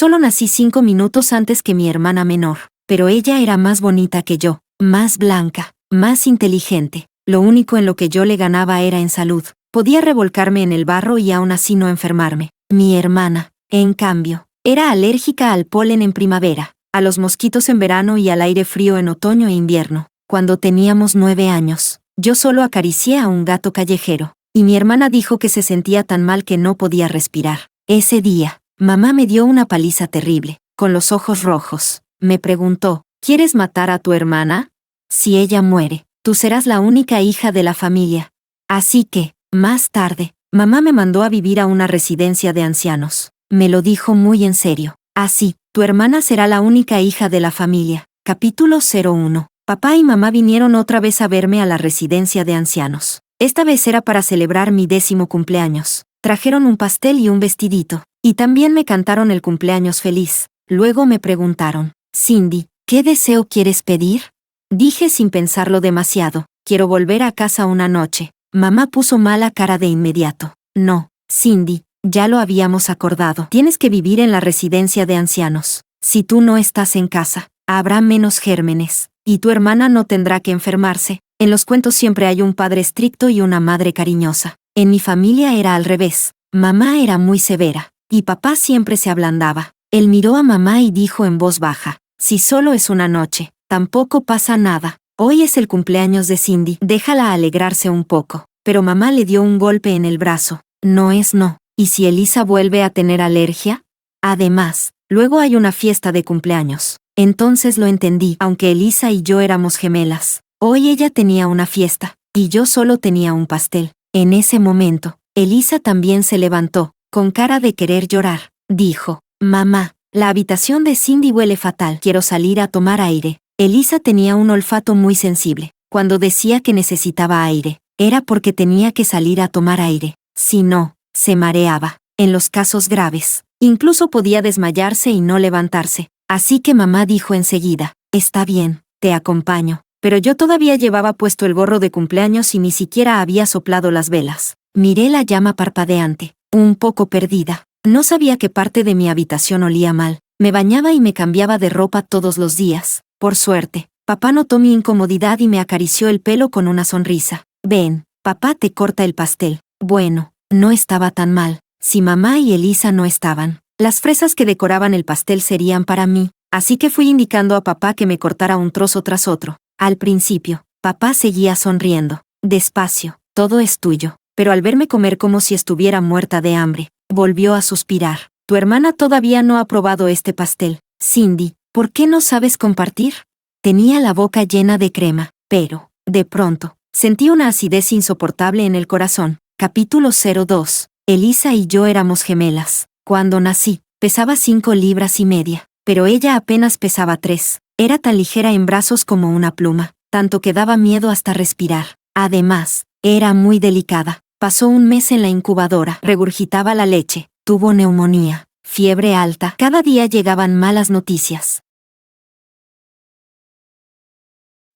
Solo nací 5 minutos antes que mi hermana menor, pero ella era más bonita que yo, más blanca, más inteligente. Lo único en lo que yo le ganaba era en salud. Podía revolcarme en el barro y aún así no enfermarme. Mi hermana, en cambio, era alérgica al polen en primavera, a los mosquitos en verano y al aire frío en otoño e invierno. Cuando teníamos 9 años, yo solo acaricié a un gato callejero, y mi hermana dijo que se sentía tan mal que no podía respirar. Ese día, mamá me dio una paliza terrible, con los ojos rojos. Me preguntó, ¿quieres matar a tu hermana? Si ella muere, tú serás la única hija de la familia. Así que, más tarde, mamá me mandó a vivir a una residencia de ancianos. Me lo dijo muy en serio. Así, tu hermana será la única hija de la familia. Capítulo 01. Papá y mamá vinieron otra vez a verme a la residencia de ancianos. Esta vez era para celebrar mi 10º cumpleaños. Trajeron un pastel y un vestidito, y también me cantaron el cumpleaños feliz. Luego me preguntaron, Cindy, ¿qué deseo quieres pedir? Dije sin pensarlo demasiado, quiero volver a casa una noche. Mamá puso mala cara de inmediato. No, Cindy, ya lo habíamos acordado. Tienes que vivir en la residencia de ancianos. Si tú no estás en casa, habrá menos gérmenes, y tu hermana no tendrá que enfermarse. En los cuentos siempre hay un padre estricto y una madre cariñosa. En mi familia era al revés. Mamá era muy severa, y papá siempre se ablandaba. Él miró a mamá y dijo en voz baja, si solo es una noche, tampoco pasa nada. Hoy es el cumpleaños de Cindy, déjala alegrarse un poco. Pero mamá le dio un golpe en el brazo. No es no. ¿Y si Elisa vuelve a tener alergia? Además, luego hay una fiesta de cumpleaños. Entonces lo entendí, aunque Elisa y yo éramos gemelas. Hoy ella tenía una fiesta, y yo solo tenía un pastel. En ese momento, Elisa también se levantó, con cara de querer llorar. Dijo, mamá, la habitación de Cindy huele fatal, quiero salir a tomar aire. Elisa tenía un olfato muy sensible. Cuando decía que necesitaba aire, era porque tenía que salir a tomar aire. Si no, se mareaba. En los casos graves, incluso podía desmayarse y no levantarse. Así que mamá dijo enseguida, está bien, te acompaño. Pero yo todavía llevaba puesto el gorro de cumpleaños y ni siquiera había soplado las velas. Miré la llama parpadeante, un poco perdida. No sabía qué parte de mi habitación olía mal. Me bañaba y me cambiaba de ropa todos los días. Por suerte, papá notó mi incomodidad y me acarició el pelo con una sonrisa. Ven, papá te corta el pastel. Bueno, no estaba tan mal. Si mamá y Elisa no estaban, las fresas que decoraban el pastel serían para mí. Así que fui indicando a papá que me cortara un trozo tras otro. Al principio, papá seguía sonriendo. Despacio, todo es tuyo. Pero al verme comer como si estuviera muerta de hambre, volvió a suspirar. Tu hermana todavía no ha probado este pastel. Cindy, ¿por qué no sabes compartir? Tenía la boca llena de crema, pero, de pronto, sentí una acidez insoportable en el corazón. Capítulo 02. Elisa y yo éramos gemelas. Cuando nací, pesaba 5 libras y media, pero ella apenas pesaba 3. Era tan ligera en brazos como una pluma, tanto que daba miedo hasta respirar. Además, era muy delicada. Pasó un mes en la incubadora, regurgitaba la leche, tuvo neumonía, fiebre alta. Cada día llegaban malas noticias.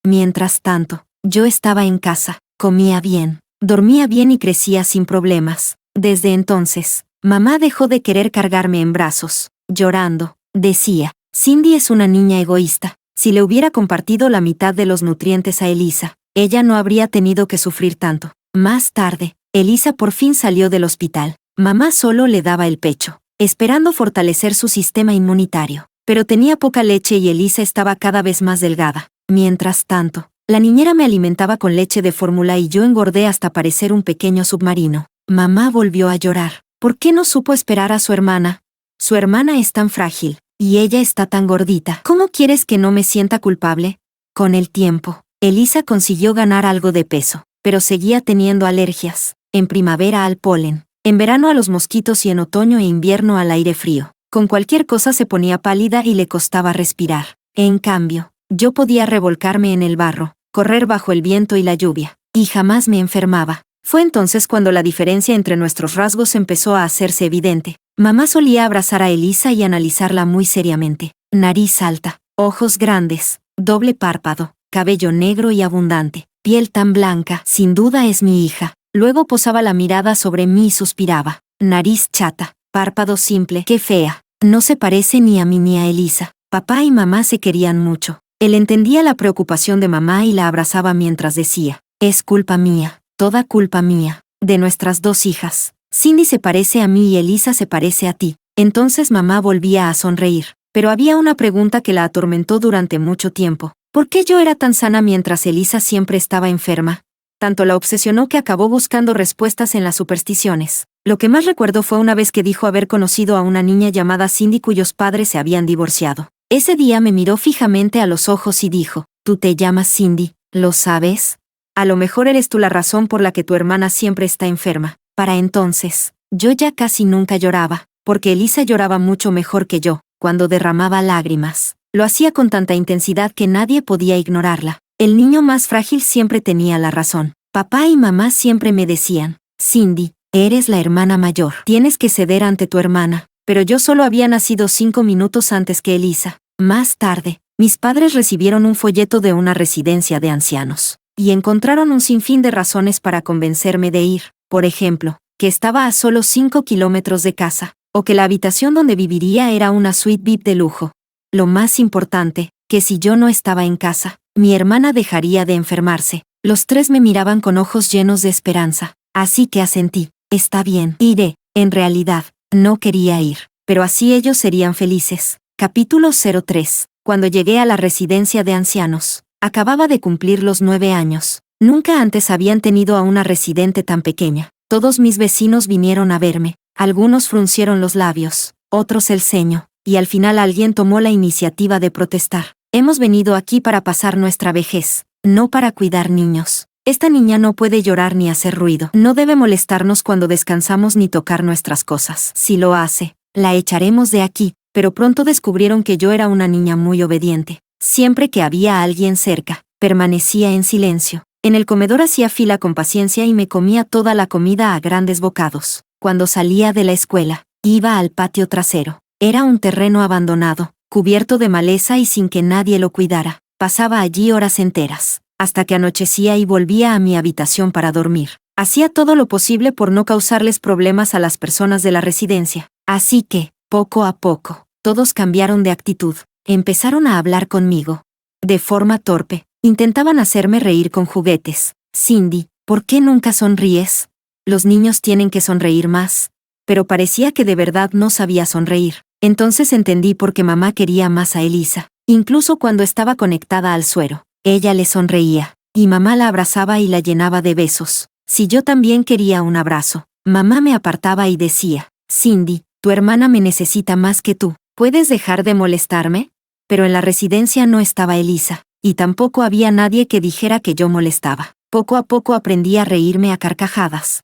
Mientras tanto, yo estaba en casa, comía bien, dormía bien y crecía sin problemas. Desde entonces, mamá dejó de querer cargarme en brazos. Llorando, decía, Cindy es una niña egoísta. Si le hubiera compartido la mitad de los nutrientes a Elisa, ella no habría tenido que sufrir tanto. Más tarde, Elisa por fin salió del hospital. Mamá solo le daba el pecho, esperando fortalecer su sistema inmunitario. Pero tenía poca leche y Elisa estaba cada vez más delgada. Mientras tanto, la niñera me alimentaba con leche de fórmula y yo engordé hasta parecer un pequeño submarino. Mamá volvió a llorar. ¿Por qué no supo esperar a su hermana? Su hermana es tan frágil, y ella está tan gordita. ¿Cómo quieres que no me sienta culpable? Con el tiempo, Elisa consiguió ganar algo de peso, pero seguía teniendo alergias. En primavera al polen, en verano a los mosquitos y en otoño e invierno al aire frío. Con cualquier cosa se ponía pálida y le costaba respirar. En cambio, yo podía revolcarme en el barro, correr bajo el viento y la lluvia, y jamás me enfermaba. Fue entonces cuando la diferencia entre nuestros rasgos empezó a hacerse evidente. Mamá solía abrazar a Elisa y analizarla muy seriamente. Nariz alta, ojos grandes, doble párpado, cabello negro y abundante, piel tan blanca, sin duda es mi hija. Luego posaba la mirada sobre mí y suspiraba. Nariz chata, párpado simple, qué fea. No se parece ni a mí ni a Elisa. Papá y mamá se querían mucho. Él entendía la preocupación de mamá y la abrazaba mientras decía, es culpa mía, toda culpa mía, de nuestras dos hijas. Cindy se parece a mí y Elisa se parece a ti. Entonces mamá volvía a sonreír. Pero había una pregunta que la atormentó durante mucho tiempo. ¿Por qué yo era tan sana mientras Elisa siempre estaba enferma? Tanto la obsesionó que acabó buscando respuestas en las supersticiones. Lo que más recuerdo fue una vez que dijo haber conocido a una niña llamada Cindy cuyos padres se habían divorciado. Ese día me miró fijamente a los ojos y dijo, «Tú te llamas Cindy, ¿lo sabes? A lo mejor eres tú la razón por la que tu hermana siempre está enferma». Para entonces, yo ya casi nunca lloraba, porque Elisa lloraba mucho mejor que yo, cuando derramaba lágrimas. Lo hacía con tanta intensidad que nadie podía ignorarla. El niño más frágil siempre tenía la razón. Papá y mamá siempre me decían, «Cindy, eres la hermana mayor. Tienes que ceder ante tu hermana». Pero yo solo había nacido 5 minutos antes que Elisa. Más tarde, mis padres recibieron un folleto de una residencia de ancianos, y encontraron un sinfín de razones para convencerme de ir. Por ejemplo, que estaba a solo 5 kilómetros de casa, o que la habitación donde viviría era una suite VIP de lujo. Lo más importante, que si yo no estaba en casa, mi hermana dejaría de enfermarse. Los tres me miraban con ojos llenos de esperanza, así que asentí. Está bien, iré. En realidad, no quería ir, pero así ellos serían felices. Capítulo 03. Cuando llegué a la residencia de ancianos, acababa de cumplir los 9 años. Nunca antes habían tenido a una residente tan pequeña. Todos mis vecinos vinieron a verme. Algunos fruncieron los labios, otros el ceño, y al final alguien tomó la iniciativa de protestar. Hemos venido aquí para pasar nuestra vejez, no para cuidar niños. Esta niña no puede llorar ni hacer ruido. No debe molestarnos cuando descansamos ni tocar nuestras cosas. Si lo hace, la echaremos de aquí. Pero pronto descubrieron que yo era una niña muy obediente. Siempre que había alguien cerca, permanecía en silencio. En el comedor hacía fila con paciencia y me comía toda la comida a grandes bocados. Cuando salía de la escuela, iba al patio trasero. Era un terreno abandonado, cubierto de maleza y sin que nadie lo cuidara. Pasaba allí horas enteras, hasta que anochecía y volvía a mi habitación para dormir. Hacía todo lo posible por no causarles problemas a las personas de la residencia. Así que, poco a poco, todos cambiaron de actitud. Empezaron a hablar conmigo. De forma torpe, intentaban hacerme reír con juguetes. «Cindy, ¿por qué nunca sonríes? Los niños tienen que sonreír más». Pero parecía que de verdad no sabía sonreír. Entonces entendí por qué mamá quería más a Elisa. Incluso cuando estaba conectada al suero, ella le sonreía, y mamá la abrazaba y la llenaba de besos. Si yo también quería un abrazo, mamá me apartaba y decía, «Cindy, tu hermana me necesita más que tú. ¿Puedes dejar de molestarme?» Pero en la residencia no estaba Elisa, y tampoco había nadie que dijera que yo molestaba. Poco a poco aprendí a reírme a carcajadas.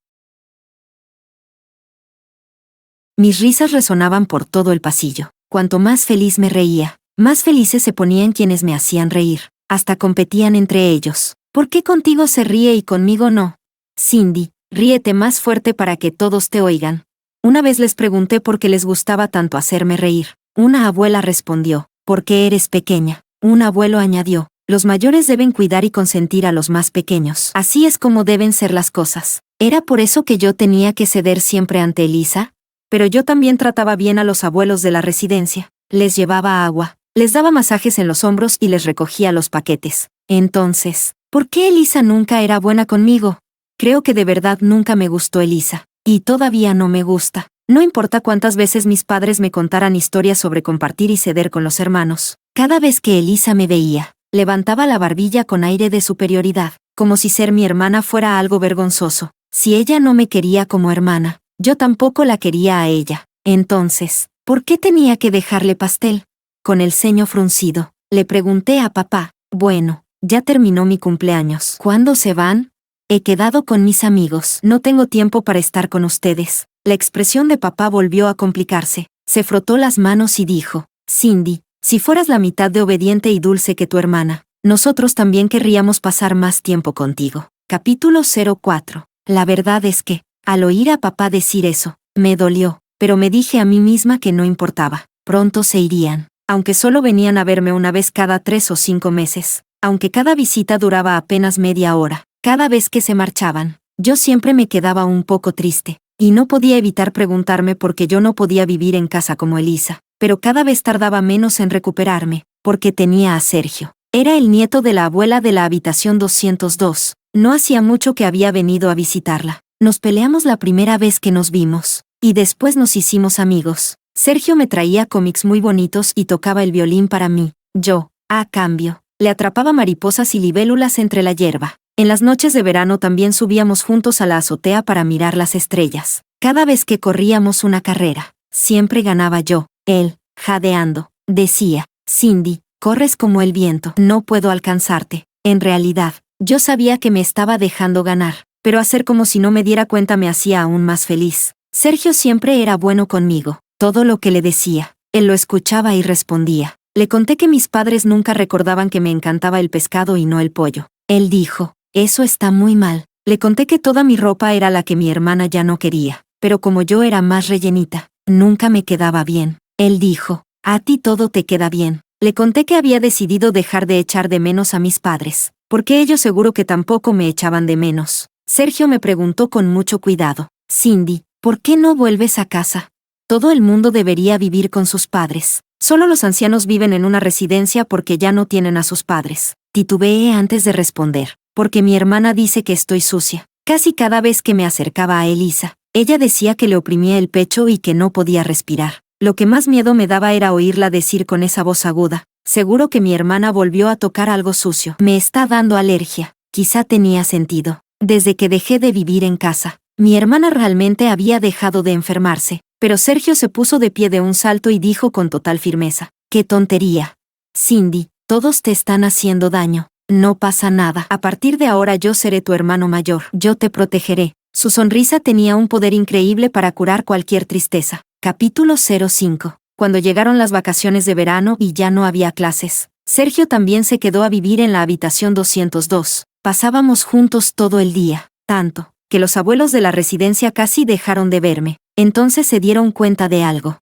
Mis risas resonaban por todo el pasillo. Cuanto más feliz me reía, más felices se ponían quienes me hacían reír. Hasta competían entre ellos. «¿Por qué contigo se ríe y conmigo no? Cindy, ríete más fuerte para que todos te oigan». Una vez les pregunté por qué les gustaba tanto hacerme reír. Una abuela respondió, «Porque eres pequeña». Un abuelo añadió, «Los mayores deben cuidar y consentir a los más pequeños. Así es como deben ser las cosas». ¿Era por eso que yo tenía que ceder siempre ante Elisa? Pero yo también trataba bien a los abuelos de la residencia. Les llevaba agua, les daba masajes en los hombros y les recogía los paquetes. Entonces, ¿por qué Elisa nunca era buena conmigo? Creo que de verdad nunca me gustó Elisa. Y todavía no me gusta. No importa cuántas veces mis padres me contaran historias sobre compartir y ceder con los hermanos. Cada vez que Elisa me veía, levantaba la barbilla con aire de superioridad, como si ser mi hermana fuera algo vergonzoso. Si ella no me quería como hermana, yo tampoco la quería a ella. Entonces, ¿por qué tenía que dejarle pastel? Con el ceño fruncido, le pregunté a papá, «Bueno, ya terminó mi cumpleaños. ¿Cuándo se van?» «He quedado con mis amigos. No tengo tiempo para estar con ustedes». La expresión de papá volvió a complicarse. Se frotó las manos y dijo, «Cindy, si fueras la mitad de obediente y dulce que tu hermana, nosotros también querríamos pasar más tiempo contigo». Capítulo 04. La verdad es que, al oír a papá decir eso, me dolió, pero me dije a mí misma que no importaba. Pronto se irían, aunque solo venían a verme una vez cada 3 o 5 meses, aunque cada visita duraba apenas media hora. Cada vez que se marchaban, yo siempre me quedaba un poco triste. y no podía evitar preguntarme por qué yo no podía vivir en casa como Elisa, pero cada vez tardaba menos en recuperarme, porque tenía a Sergio. Era el nieto de la abuela de la habitación 202. No hacía mucho que había venido a visitarla. Nos peleamos la primera vez que nos vimos, y después nos hicimos amigos. Sergio me traía cómics muy bonitos y tocaba el violín para mí. Yo, a cambio, le atrapaba mariposas y libélulas entre la hierba. En las noches de verano también subíamos juntos a la azotea para mirar las estrellas. Cada vez que corríamos una carrera, siempre ganaba yo. Él, jadeando, decía, Cindy, corres como el viento, no puedo alcanzarte. En realidad, yo sabía que me estaba dejando ganar, pero hacer como si no me diera cuenta me hacía aún más feliz. Sergio siempre era bueno conmigo. Todo lo que le decía, él lo escuchaba y respondía. Le conté que mis padres nunca recordaban que me encantaba el pescado y no el pollo. Él dijo, eso está muy mal. Le conté que toda mi ropa era la que mi hermana ya no quería, pero como yo era más rellenita, nunca me quedaba bien. Él dijo, a ti todo te queda bien. Le conté que había decidido dejar de echar de menos a mis padres, porque ellos seguro que tampoco me echaban de menos. Sergio me preguntó con mucho cuidado, Cindy, ¿por qué no vuelves a casa? Todo el mundo debería vivir con sus padres. Solo los ancianos viven en una residencia porque ya no tienen a sus padres. Titubeé antes de responder, porque mi hermana dice que estoy sucia. Casi cada vez que me acercaba a Elisa, ella decía que le oprimía el pecho y que no podía respirar. Lo que más miedo me daba era oírla decir con esa voz aguda, seguro que mi hermana volvió a tocar algo sucio. Me está dando alergia. Quizá tenía sentido. Desde que dejé de vivir en casa, mi hermana realmente había dejado de enfermarse, pero Sergio se puso de pie de un salto y dijo con total firmeza, ¡qué tontería! Cindy, todos te están haciendo daño. No pasa nada. A partir de ahora yo seré tu hermano mayor. Yo te protegeré. Su sonrisa tenía un poder increíble para curar cualquier tristeza. Capítulo 05. Cuando llegaron las vacaciones de verano y ya no había clases, Sergio también se quedó a vivir en la habitación 202. Pasábamos juntos todo el día, tanto, que los abuelos de la residencia casi dejaron de verme. Entonces se dieron cuenta de algo.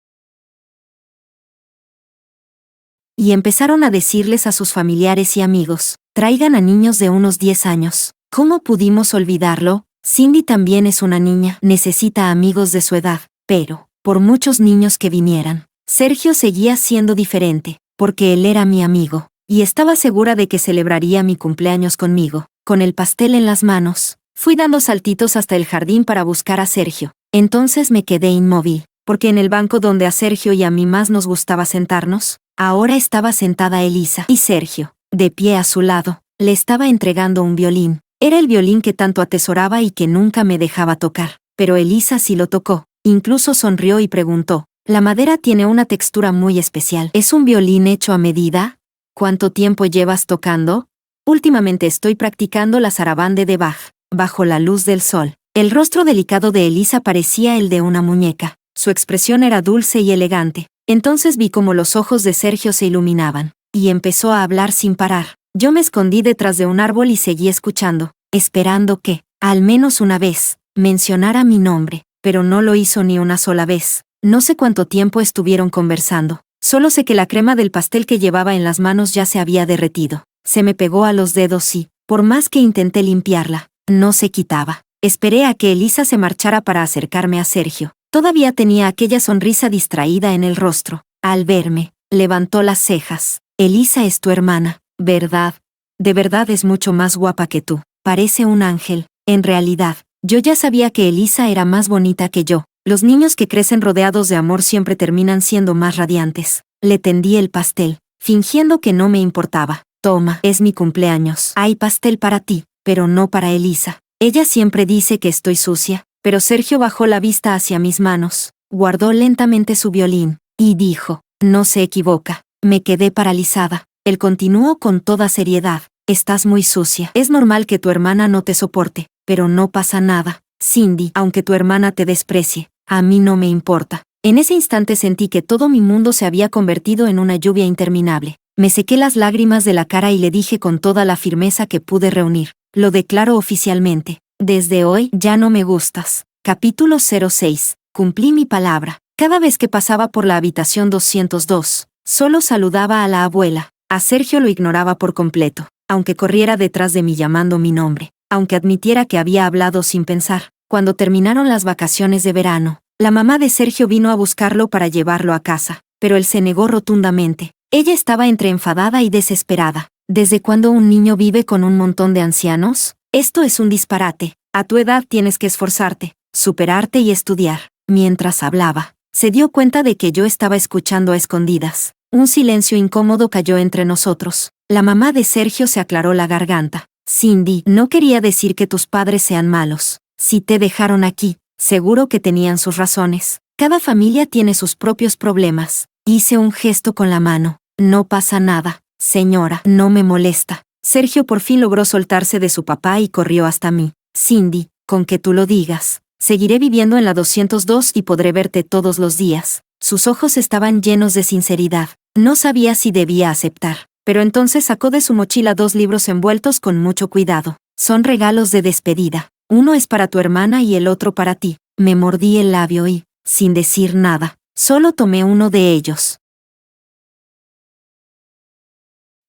Y empezaron a decirles a sus familiares y amigos, traigan a niños de unos 10 años. ¿Cómo pudimos olvidarlo? Cindy también es una niña, necesita amigos de su edad, pero, por muchos niños que vinieran, Sergio seguía siendo diferente, porque él era mi amigo, y estaba segura de que celebraría mi cumpleaños conmigo. Con el pastel en las manos, fui dando saltitos hasta el jardín para buscar a Sergio. Entonces me quedé inmóvil, porque en el banco donde a Sergio y a mí más nos gustaba sentarnos, ahora estaba sentada Elisa, y Sergio, de pie a su lado, le estaba entregando un violín. Era el violín que tanto atesoraba y que nunca me dejaba tocar, pero Elisa sí lo tocó. Incluso sonrió y preguntó, la madera tiene una textura muy especial. ¿Es un violín hecho a medida? ¿Cuánto tiempo llevas tocando? Últimamente estoy practicando la sarabande de Bach, bajo la luz del sol. El rostro delicado de Elisa parecía el de una muñeca. Su expresión era dulce y elegante. Entonces vi cómo los ojos de Sergio se iluminaban, y empezó a hablar sin parar. Yo me escondí detrás de un árbol y seguí escuchando, esperando que, al menos una vez, mencionara mi nombre. Pero no lo hizo ni una sola vez. No sé cuánto tiempo estuvieron conversando. Solo sé que la crema del pastel que llevaba en las manos ya se había derretido. Se me pegó a los dedos y, por más que intenté limpiarla, no se quitaba. Esperé a que Elisa se marchara para acercarme a Sergio. Todavía tenía aquella sonrisa distraída en el rostro. Al verme, levantó las cejas. Elisa es tu hermana, ¿verdad? De verdad es mucho más guapa que tú. Parece un ángel. En realidad, yo ya sabía que Elisa era más bonita que yo. Los niños que crecen rodeados de amor siempre terminan siendo más radiantes. Le tendí el pastel, fingiendo que no me importaba. Toma, es mi cumpleaños. Hay pastel para ti, pero no para Elisa. Ella siempre dice que estoy sucia, pero Sergio bajó la vista hacia mis manos, guardó lentamente su violín, y dijo, no se equivoca. Me quedé paralizada. Él continuó con toda seriedad, estás muy sucia. Es normal que tu hermana no te soporte. Pero no pasa nada, Cindy, aunque tu hermana te desprecie, a mí no me importa. En ese instante sentí que todo mi mundo se había convertido en una lluvia interminable. Me sequé las lágrimas de la cara y le dije con toda la firmeza que pude reunir, lo declaro oficialmente, desde hoy ya no me gustas. Capítulo 06. Cumplí mi palabra. Cada vez que pasaba por la habitación 202, solo saludaba a la abuela. A Sergio lo ignoraba por completo, aunque corriera detrás de mí llamando mi nombre. Aunque admitiera que había hablado sin pensar, Cuando terminaron las vacaciones de verano, la mamá de Sergio vino a buscarlo para llevarlo a casa, pero él se negó rotundamente. Ella estaba entre enfadada y desesperada. ¿Desde cuándo un niño vive con un montón de ancianos? Esto es un disparate. A tu edad tienes que esforzarte, superarte y estudiar. Mientras hablaba, se dio cuenta de que yo estaba escuchando a escondidas. Un silencio incómodo cayó entre nosotros. La mamá de Sergio se aclaró la garganta. Cindy, no quería decir que tus padres sean malos. Si te dejaron aquí, seguro que tenían sus razones. Cada familia tiene sus propios problemas. Hice un gesto con la mano. No pasa nada, señora, no me molesta. Sergio por fin logró soltarse de su papá y corrió hasta mí. Cindy, con que tú lo digas. Seguiré viviendo en la 202 y podré verte todos los días. Sus ojos estaban llenos de sinceridad. No sabía si debía aceptar, pero entonces sacó de su mochila 2 libros envueltos con mucho cuidado. Son regalos de despedida. Uno es para tu hermana y el otro para ti. Me mordí el labio y, sin decir nada, solo tomé uno de ellos.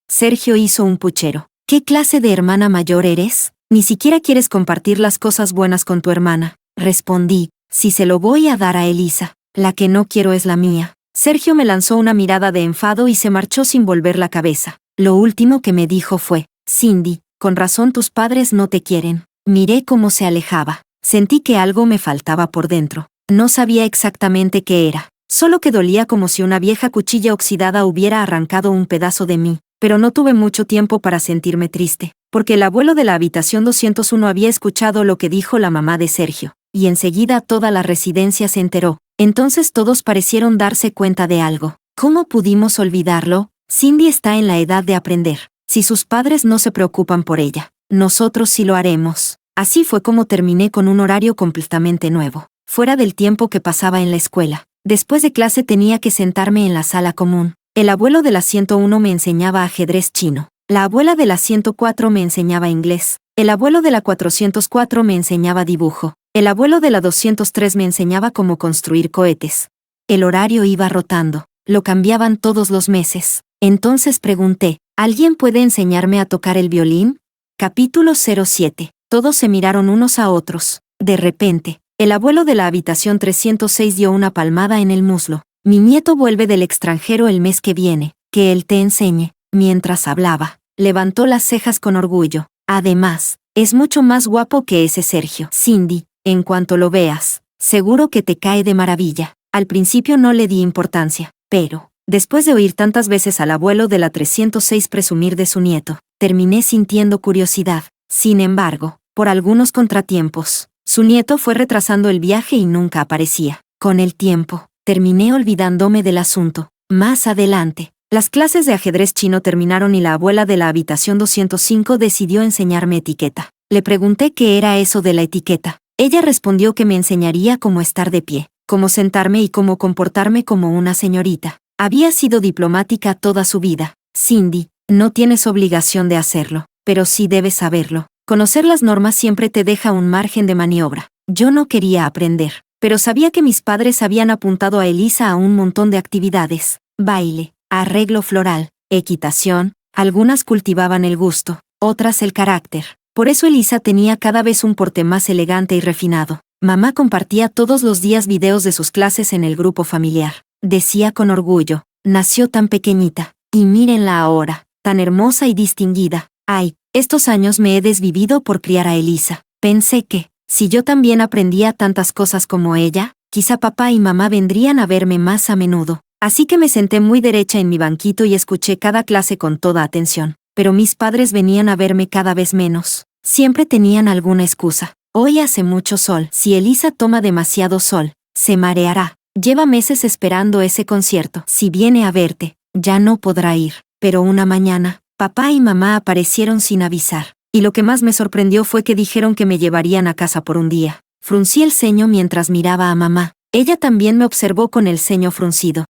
Sergio hizo un puchero. ¿Qué clase de hermana mayor eres? Ni siquiera quieres compartir las cosas buenas con tu hermana. Respondí, si se lo voy a dar a Elisa, la que no quiero es la mía. Sergio me lanzó una mirada de enfado y se marchó sin volver la cabeza. Lo último que me dijo fue, Cindy, con razón tus padres no te quieren. Miré cómo se alejaba. Sentí que algo me faltaba por dentro. No sabía exactamente qué era. Solo que dolía como si una vieja cuchilla oxidada hubiera arrancado un pedazo de mí. Pero no tuve mucho tiempo para sentirme triste, porque el abuelo de la habitación 201 había escuchado lo que dijo la mamá de Sergio, y enseguida toda la residencia se enteró. Entonces todos parecieron darse cuenta de algo. ¿Cómo pudimos olvidarlo? Cindy está en la edad de aprender. Si sus padres no se preocupan por ella, nosotros sí lo haremos. Así fue como terminé con un horario completamente nuevo, fuera del tiempo que pasaba en la escuela. Después de clase tenía que sentarme en la sala común. El abuelo de la 101 me enseñaba ajedrez chino. La abuela de la 104 me enseñaba inglés. El abuelo de la 404 me enseñaba dibujo. El abuelo de la 203 me enseñaba cómo construir cohetes. El horario iba rotando. Lo cambiaban todos los meses. Entonces pregunté, ¿alguien puede enseñarme a tocar el violín? Capítulo 07. Todos se miraron unos a otros. De repente, el abuelo de la habitación 306 dio una palmada en el muslo. Mi nieto vuelve del extranjero el mes que viene. Que él te enseñe. Mientras hablaba, levantó las cejas con orgullo. Además, es mucho más guapo que ese Sergio. Cindy, en cuanto lo veas, seguro que te cae de maravilla. Al principio no le di importancia, pero, después de oír tantas veces al abuelo de la 306 presumir de su nieto, terminé sintiendo curiosidad. Sin embargo, por algunos contratiempos, su nieto fue retrasando el viaje y nunca aparecía. Con el tiempo, terminé olvidándome del asunto. Más adelante, las clases de ajedrez chino terminaron y la abuela de la habitación 205 decidió enseñarme etiqueta. Le pregunté qué era eso de la etiqueta. Ella respondió que me enseñaría cómo estar de pie, cómo sentarme y cómo comportarme como una señorita. Había sido diplomática toda su vida. Cindy, no tienes obligación de hacerlo, pero sí debes saberlo. Conocer las normas siempre te deja un margen de maniobra. Yo no quería aprender, pero sabía que mis padres habían apuntado a Elisa a un montón de actividades. Baile, arreglo floral, equitación, algunas cultivaban el gusto, otras el carácter. Por eso Elisa tenía cada vez un porte más elegante y refinado. Mamá compartía todos los días videos de sus clases en el grupo familiar. Decía con orgullo, nació tan pequeñita, y mírenla ahora, tan hermosa y distinguida. Ay, estos años me he desvivido por criar a Elisa. Pensé que, si yo también aprendía tantas cosas como ella, quizá papá y mamá vendrían a verme más a menudo. Así que me senté muy derecha en mi banquito y escuché cada clase con toda atención. Pero mis padres venían a verme cada vez menos. Siempre tenían alguna excusa. Hoy hace mucho sol. Si Elisa toma demasiado sol, se mareará. Lleva meses esperando ese concierto. Si viene a verte, ya no podrá ir. Pero una mañana, papá y mamá aparecieron sin avisar. Y lo que más me sorprendió fue que dijeron que me llevarían a casa por un día. Fruncí el ceño mientras miraba a mamá. Ella también me observó con el ceño fruncido.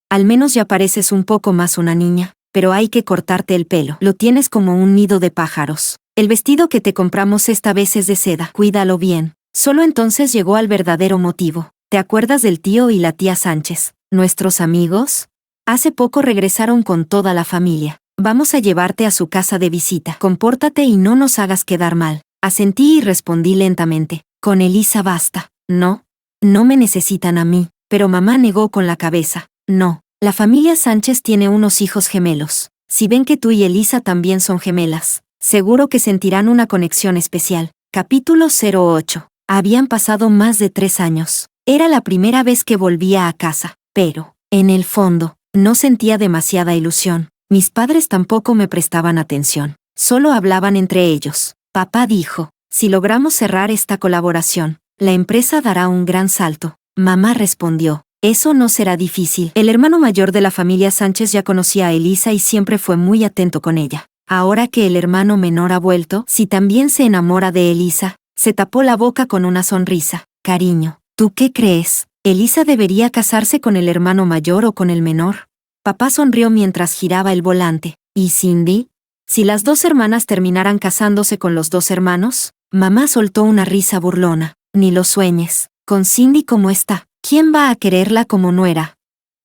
Al menos ya pareces un poco más una niña, pero hay que cortarte el pelo. Lo tienes como un nido de pájaros. El vestido que te compramos esta vez es de seda. Cuídalo bien. Solo entonces llegó al verdadero motivo. ¿Te acuerdas del tío y la tía Sánchez, nuestros amigos? Hace poco regresaron con toda la familia. Vamos a llevarte a su casa de visita. Compórtate y no nos hagas quedar mal. Asentí y respondí lentamente. Con Elisa basta. No. No me necesitan a mí. Pero mamá negó con la cabeza. No. La familia Sánchez tiene unos hijos gemelos. Si ven que tú y Elisa también son gemelas, seguro que sentirán una conexión especial. Capítulo 08. Habían pasado más de 3 años. Era la primera vez que volvía a casa. Pero, en el fondo, no sentía demasiada ilusión. Mis padres tampoco me prestaban atención. Solo hablaban entre ellos. Papá dijo, si logramos cerrar esta colaboración, la empresa dará un gran salto. Mamá respondió, eso no será difícil. El hermano mayor de la familia Sánchez ya conocía a Elisa y siempre fue muy atento con ella. Ahora que el hermano menor ha vuelto, si también se enamora de Elisa, se tapó la boca con una sonrisa. Cariño, ¿tú qué crees? ¿Elisa debería casarse con el hermano mayor o con el menor? Papá sonrió mientras giraba el volante. ¿Y Cindy? Si las 2 hermanas terminaran casándose con los 2 hermanos, mamá soltó una risa burlona. Ni lo sueñes. Con Cindy como está, ¿quién va a quererla como nuera?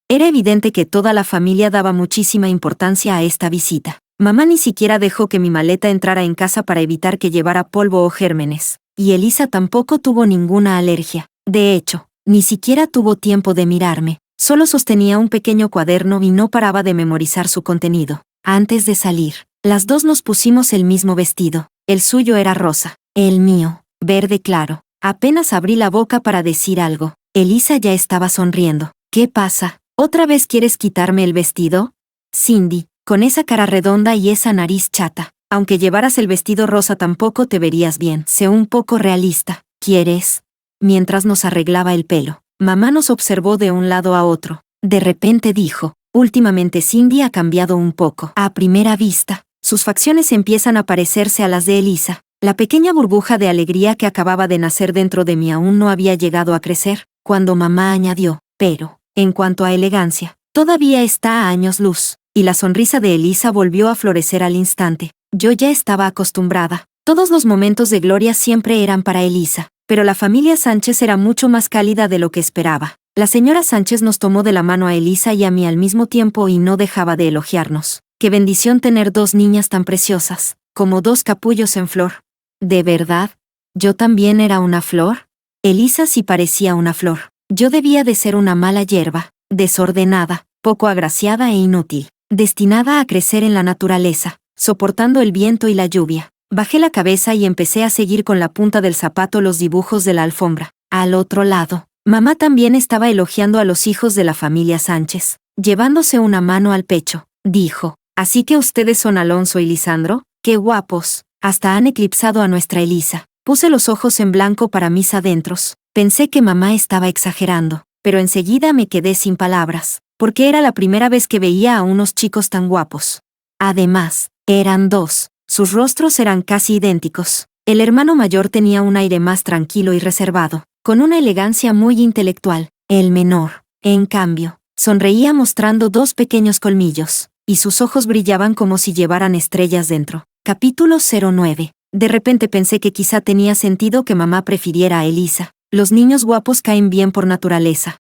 Era evidente que toda la familia daba muchísima importancia a esta visita. Mamá ni siquiera dejó que mi maleta entrara en casa para evitar que llevara polvo o gérmenes, y Elisa tampoco tuvo ninguna alergia. De hecho, ni siquiera tuvo tiempo de mirarme. Solo sostenía un pequeño cuaderno y no paraba de memorizar su contenido. Antes de salir, las 2 nos pusimos el mismo vestido. El suyo era rosa, el mío, verde claro. Apenas abrí la boca para decir algo. Elisa ya estaba sonriendo. ¿Qué pasa? ¿Otra vez quieres quitarme el vestido? Cindy, con esa cara redonda y esa nariz chata, aunque llevaras el vestido rosa tampoco te verías bien. Sé un poco realista. ¿Quieres? Mientras nos arreglaba el pelo, mamá nos observó de un lado a otro. De repente dijo, últimamente Cindy ha cambiado un poco. A primera vista, sus facciones empiezan a parecerse a las de Elisa. La pequeña burbuja de alegría que acababa de nacer dentro de mí aún no había llegado a crecer, cuando mamá añadió, pero, en cuanto a elegancia, todavía está a años luz, y la sonrisa de Elisa volvió a florecer al instante. Yo ya estaba acostumbrada. Todos los momentos de gloria siempre eran para Elisa, pero la familia Sánchez era mucho más cálida de lo que esperaba. La señora Sánchez nos tomó de la mano a Elisa y a mí al mismo tiempo y no dejaba de elogiarnos. Qué bendición tener 2 niñas tan preciosas, como 2 capullos en flor. ¿De verdad? ¿Yo también era una flor? Elisa sí parecía una flor. Yo debía de ser una mala hierba, desordenada, poco agraciada e inútil, destinada a crecer en la naturaleza, soportando el viento y la lluvia. Bajé la cabeza y empecé a seguir con la punta del zapato los dibujos de la alfombra. Al otro lado, mamá también estaba elogiando a los hijos de la familia Sánchez, llevándose una mano al pecho. Dijo, ¿así que ustedes son Alonso y Lisandro? ¡Qué guapos! Hasta han eclipsado a nuestra Elisa. Puse los ojos en blanco para mis adentros. Pensé que mamá estaba exagerando, pero enseguida me quedé sin palabras, porque era la primera vez que veía a unos chicos tan guapos. Además, eran 2. Sus rostros eran casi idénticos. El hermano mayor tenía un aire más tranquilo y reservado, con una elegancia muy intelectual. El menor, en cambio, sonreía mostrando 2 pequeños colmillos, y sus ojos brillaban como si llevaran estrellas dentro. Capítulo 09. De repente pensé que quizá tenía sentido que mamá prefiriera a Elisa. Los niños guapos caen bien por naturaleza.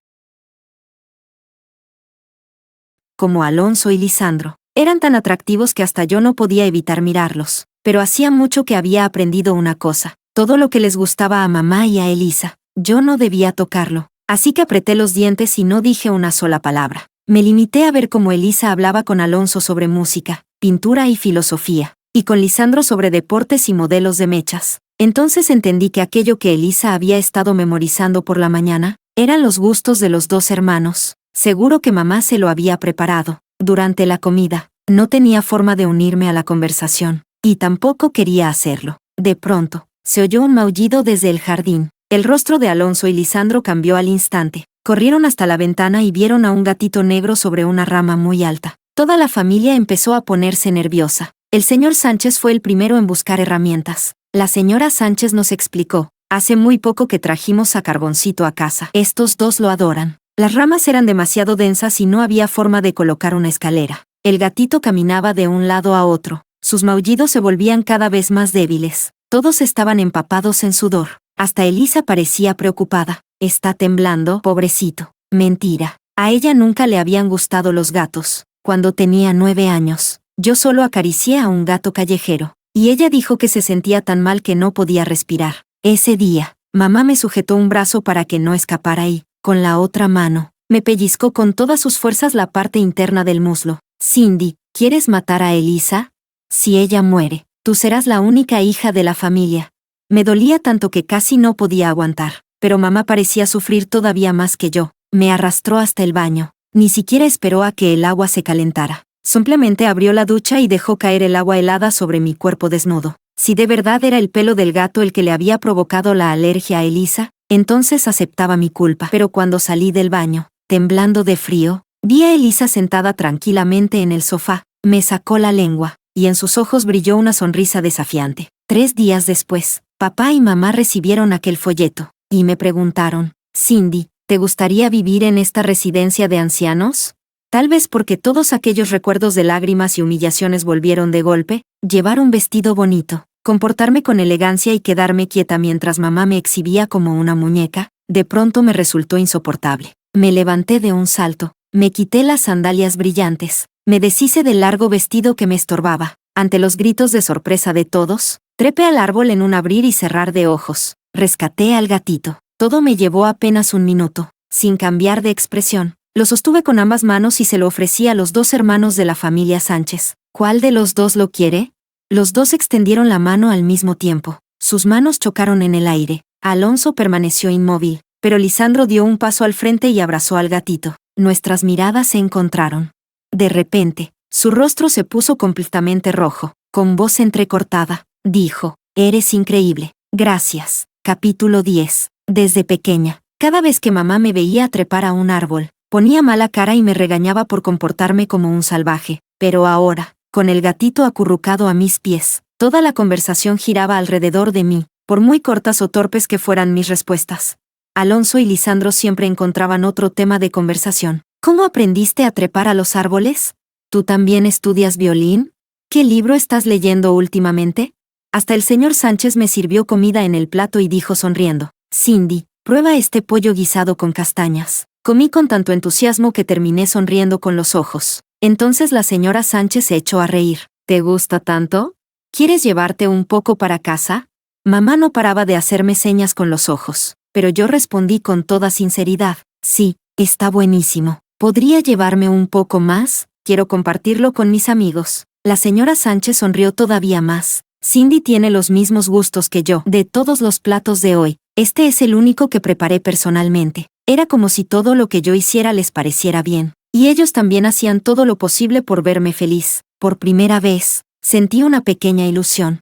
Como Alonso y Lisandro. Eran tan atractivos que hasta yo no podía evitar mirarlos. Pero hacía mucho que había aprendido una cosa. Todo lo que les gustaba a mamá y a Elisa. Yo no debía tocarlo. Así que apreté los dientes y no dije una sola palabra. Me limité a ver cómo Elisa hablaba con Alonso sobre música, pintura y filosofía, y con Lisandro sobre deportes y modelos de mechas. Entonces entendí que aquello que Elisa había estado memorizando por la mañana, eran los gustos de los 2 hermanos. Seguro que mamá se lo había preparado. Durante la comida, no tenía forma de unirme a la conversación, y tampoco quería hacerlo. De pronto, se oyó un maullido desde el jardín. El rostro de Alonso y Lisandro cambió al instante. Corrieron hasta la ventana y vieron a un gatito negro sobre una rama muy alta. Toda la familia empezó a ponerse nerviosa. El señor Sánchez fue el primero en buscar herramientas. La señora Sánchez nos explicó, hace muy poco que trajimos a Carboncito a casa. Estos 2 lo adoran. Las ramas eran demasiado densas y no había forma de colocar una escalera. El gatito caminaba de un lado a otro. Sus maullidos se volvían cada vez más débiles. Todos estaban empapados en sudor. Hasta Elisa parecía preocupada. Está temblando, pobrecito. Mentira. A ella nunca le habían gustado los gatos. Cuando tenía 9 años, yo solo acaricié a un gato callejero. y ella dijo que se sentía tan mal que no podía respirar. Ese día, mamá me sujetó un brazo para que no escapara y, con la otra mano, me pellizcó con todas sus fuerzas la parte interna del muslo. Cindy, ¿quieres matar a Elisa? Si ella muere, tú serás la única hija de la familia. Me dolía tanto que casi no podía aguantar, pero mamá parecía sufrir todavía más que yo. Me arrastró hasta el baño. Ni siquiera esperó a que el agua se calentara. Simplemente abrió la ducha y dejó caer el agua helada sobre mi cuerpo desnudo. Si de verdad era el pelo del gato el que le había provocado la alergia a Elisa, entonces aceptaba mi culpa. Pero cuando salí del baño, temblando de frío, vi a Elisa sentada tranquilamente en el sofá. Me sacó la lengua, y en sus ojos brilló una sonrisa desafiante. 3 días después, papá y mamá recibieron aquel folleto, y me preguntaron, Cindy, ¿te gustaría vivir en esta residencia de ancianos? Tal vez porque todos aquellos recuerdos de lágrimas y humillaciones volvieron de golpe, llevar un vestido bonito, comportarme con elegancia y quedarme quieta mientras mamá me exhibía como una muñeca, de pronto me resultó insoportable. Me levanté de un salto, me quité las sandalias brillantes, me deshice del largo vestido que me estorbaba. Ante los gritos de sorpresa de todos, trepé al árbol en un abrir y cerrar de ojos, rescaté al gatito. Todo me llevó apenas 1 minuto. Sin cambiar de expresión, lo sostuve con ambas manos y se lo ofrecí a los 2 hermanos de la familia Sánchez. ¿Cuál de los 2 lo quiere? Los 2 extendieron la mano al mismo tiempo. Sus manos chocaron en el aire. Alonso permaneció inmóvil, pero Lisandro dio un paso al frente y abrazó al gatito. Nuestras miradas se encontraron. De repente, su rostro se puso completamente rojo. Con voz entrecortada, dijo, «Eres increíble. Gracias». Capítulo 10. Desde pequeña, cada vez que mamá me veía trepar a un árbol, ponía mala cara y me regañaba por comportarme como un salvaje. Pero ahora, con el gatito acurrucado a mis pies, toda la conversación giraba alrededor de mí, por muy cortas o torpes que fueran mis respuestas. Alonso y Lisandro siempre encontraban otro tema de conversación. ¿Cómo aprendiste a trepar a los árboles? ¿Tú también estudias violín? ¿Qué libro estás leyendo últimamente? Hasta el señor Sánchez me sirvió comida en el plato y dijo sonriendo, Cindy, prueba este pollo guisado con castañas. Comí con tanto entusiasmo que terminé sonriendo con los ojos. Entonces la señora Sánchez se echó a reír. ¿Te gusta tanto? ¿Quieres llevarte un poco para casa? Mamá no paraba de hacerme señas con los ojos, pero yo respondí con toda sinceridad, sí, está buenísimo. ¿Podría llevarme un poco más? Quiero compartirlo con mis amigos. La señora Sánchez sonrió todavía más. Cindy tiene los mismos gustos que yo. De todos los platos de hoy, este es el único que preparé personalmente. Era como si todo lo que yo hiciera les pareciera bien. Y ellos también hacían todo lo posible por verme feliz. Por primera vez, sentí una pequeña ilusión.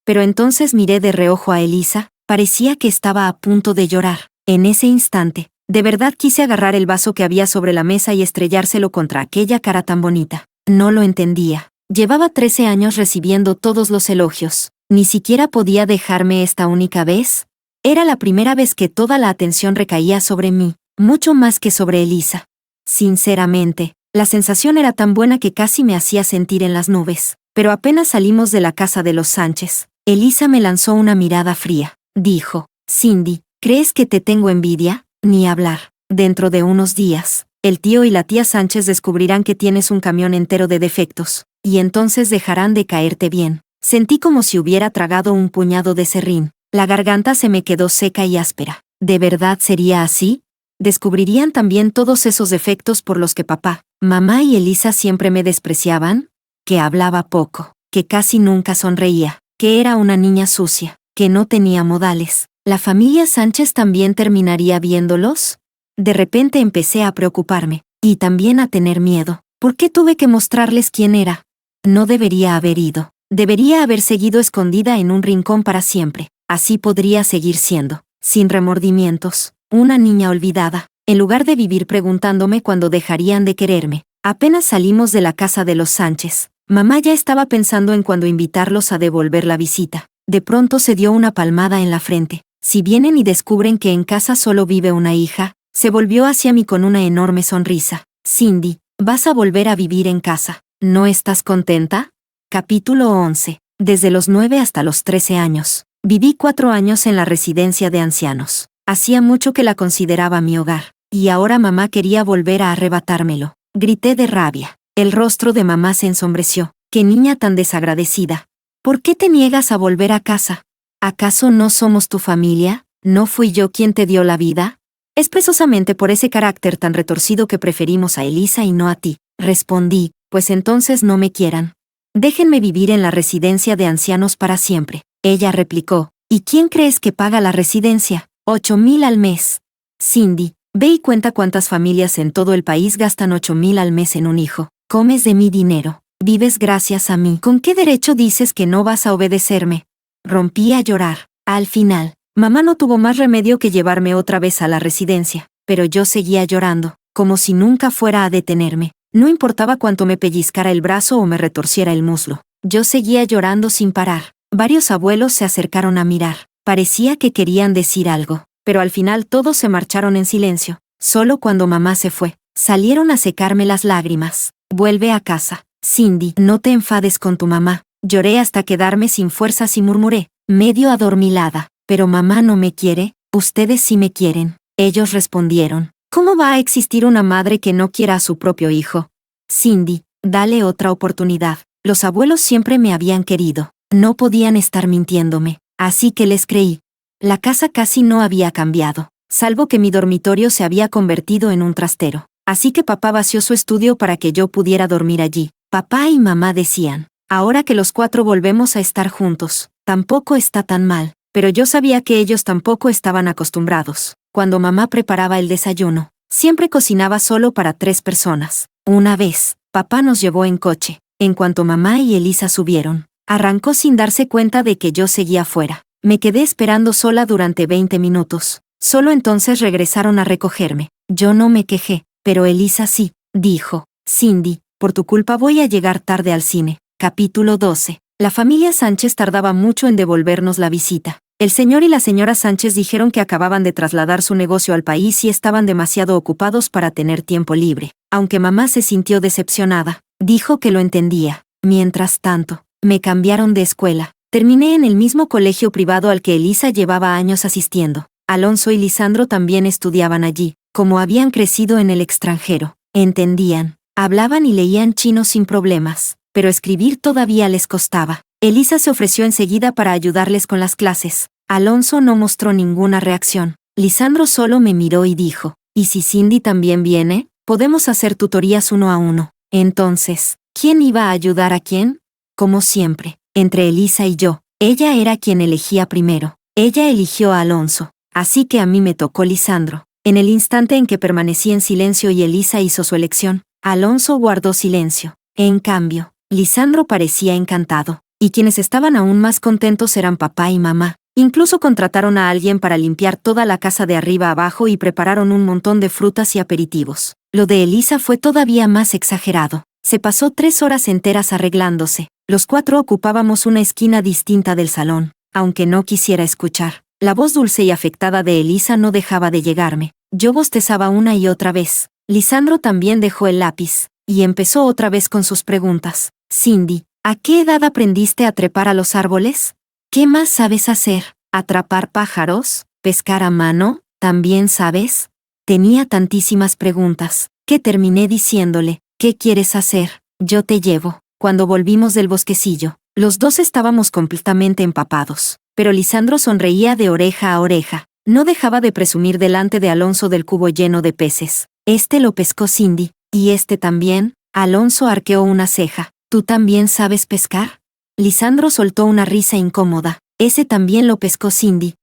Pero entonces miré de reojo a Elisa, parecía que estaba a punto de llorar. En ese instante, de verdad quise agarrar el vaso que había sobre la mesa y estrellárselo contra aquella cara tan bonita. No lo entendía. Llevaba 13 años recibiendo todos los elogios. ¿Ni siquiera podía dejarme esta única vez? Era la primera vez que toda la atención recaía sobre mí, mucho más que sobre Elisa. Sinceramente, la sensación era tan buena que casi me hacía sentir en las nubes. Pero apenas salimos de la casa de los Sánchez, Elisa me lanzó una mirada fría. Dijo, Cindy, ¿crees que te tengo envidia? Ni hablar. Dentro de unos días, el tío y la tía Sánchez descubrirán que tienes un camión entero de defectos, y entonces dejarán de caerte bien. Sentí como si hubiera tragado un puñado de serrín. La garganta se me quedó seca y áspera. ¿De verdad sería así? ¿Descubrirían también todos esos defectos por los que papá, mamá y Elisa siempre me despreciaban? Que hablaba poco, que casi nunca sonreía, que era una niña sucia, que no tenía modales. ¿La familia Sánchez también terminaría viéndolos? De repente empecé a preocuparme, y también a tener miedo. ¿Por qué tuve que mostrarles quién era? No debería haber ido. Debería haber seguido escondida en un rincón para siempre. Así podría seguir siendo, sin remordimientos, una niña olvidada, en lugar de vivir preguntándome cuándo dejarían de quererme. Apenas salimos de la casa de los Sánchez, mamá ya estaba pensando en cuándo invitarlos a devolver la visita. De pronto se dio una palmada en la frente. Si vienen y descubren que en casa solo vive una hija, se volvió hacia mí con una enorme sonrisa. Cindy, vas a volver a vivir en casa. ¿No estás contenta? Capítulo 11. Desde los 9 hasta los 13 años. Viví 4 años en la residencia de ancianos. Hacía mucho que la consideraba mi hogar, y ahora mamá quería volver a arrebatármelo. Grité de rabia. El rostro de mamá se ensombreció. ¡Qué niña tan desagradecida! ¿Por qué te niegas a volver a casa? ¿Acaso no somos tu familia? ¿No fui yo quien te dio la vida? Es precisamente por ese carácter tan retorcido que preferimos a Elisa y no a ti, respondí, pues entonces no me quieran. Déjenme vivir en la residencia de ancianos para siempre. Ella replicó, ¿y quién crees que paga la residencia? 8,000 al mes. Cindy, ve y cuenta cuántas familias en todo el país gastan 8,000 al mes en un hijo. Comes de mi dinero. Vives gracias a mí. ¿Con qué derecho dices que no vas a obedecerme? Rompí a llorar. Al final, mamá no tuvo más remedio que llevarme otra vez a la residencia, pero yo seguía llorando, como si nunca fuera a detenerme. No importaba cuánto me pellizcara el brazo o me retorciera el muslo. Yo seguía llorando sin parar. Varios abuelos se acercaron a mirar. Parecía que querían decir algo, pero al final todos se marcharon en silencio. Solo cuando mamá se fue, salieron a secarme las lágrimas. Vuelve a casa. Cindy, no te enfades con tu mamá. Lloré hasta quedarme sin fuerzas y murmuré, medio adormilada, pero mamá no me quiere, ustedes sí me quieren. Ellos respondieron, ¿cómo va a existir una madre que no quiera a su propio hijo? Cindy, dale otra oportunidad. Los abuelos siempre me habían querido. No podían estar mintiéndome, así que les creí. La casa casi no había cambiado, salvo que mi dormitorio se había convertido en un trastero. Así que papá vació su estudio para que yo pudiera dormir allí. Papá y mamá decían, ahora que los 4 volvemos a estar juntos, tampoco está tan mal, pero yo sabía que ellos tampoco estaban acostumbrados. Cuando mamá preparaba el desayuno, siempre cocinaba solo para 3 personas. Una vez, papá nos llevó en coche. En cuanto mamá y Elisa subieron, arrancó sin darse cuenta de que yo seguía fuera. Me quedé esperando sola durante 20 minutos. Solo entonces regresaron a recogerme. Yo no me quejé, pero Elisa sí, dijo, Cindy, por tu culpa voy a llegar tarde al cine. Capítulo 12. La familia Sánchez tardaba mucho en devolvernos la visita. El señor y la señora Sánchez dijeron que acababan de trasladar su negocio al país y estaban demasiado ocupados para tener tiempo libre. Aunque mamá se sintió decepcionada, dijo que lo entendía. Mientras tanto, me cambiaron de escuela. Terminé en el mismo colegio privado al que Elisa llevaba años asistiendo. Alonso y Lisandro también estudiaban allí. Como habían crecido en el extranjero, entendían, hablaban y leían chino sin problemas, pero escribir todavía les costaba. Elisa se ofreció enseguida para ayudarles con las clases. Alonso no mostró ninguna reacción. Lisandro solo me miró y dijo, ¿y si Cindy también viene? Podemos hacer tutorías 1 a 1. Entonces, ¿quién iba a ayudar a quién? Como siempre, entre Elisa y yo, ella era quien elegía primero. Ella eligió a Alonso, así que a mí me tocó Lisandro. En el instante en que permanecí en silencio y Elisa hizo su elección, Alonso guardó silencio. En cambio, Lisandro parecía encantado, y quienes estaban aún más contentos eran papá y mamá. Incluso contrataron a alguien para limpiar toda la casa de arriba abajo y prepararon un montón de frutas y aperitivos. Lo de Elisa fue todavía más exagerado. Se pasó 3 horas enteras arreglándose. Los 4 ocupábamos una esquina distinta del salón. Aunque no quisiera escuchar, la voz dulce y afectada de Elisa no dejaba de llegarme. Yo bostezaba una y otra vez. Lisandro también dejó el lápiz, y empezó otra vez con sus preguntas. Cindy, ¿a qué edad aprendiste a trepar a los árboles? ¿Qué más sabes hacer? ¿Atrapar pájaros? ¿Pescar a mano? ¿También sabes? Tenía tantísimas preguntas, que terminé diciéndole, ¿qué quieres hacer? Yo te llevo. Cuando volvimos del bosquecillo, los 2 estábamos completamente empapados, pero Lisandro sonreía de oreja a oreja. No dejaba de presumir delante de Alonso del cubo lleno de peces. Este lo pescó Cindy, y este también. Alonso arqueó una ceja. ¿Tú también sabes pescar? Lisandro soltó una risa incómoda. Ese también lo pescó Cindy.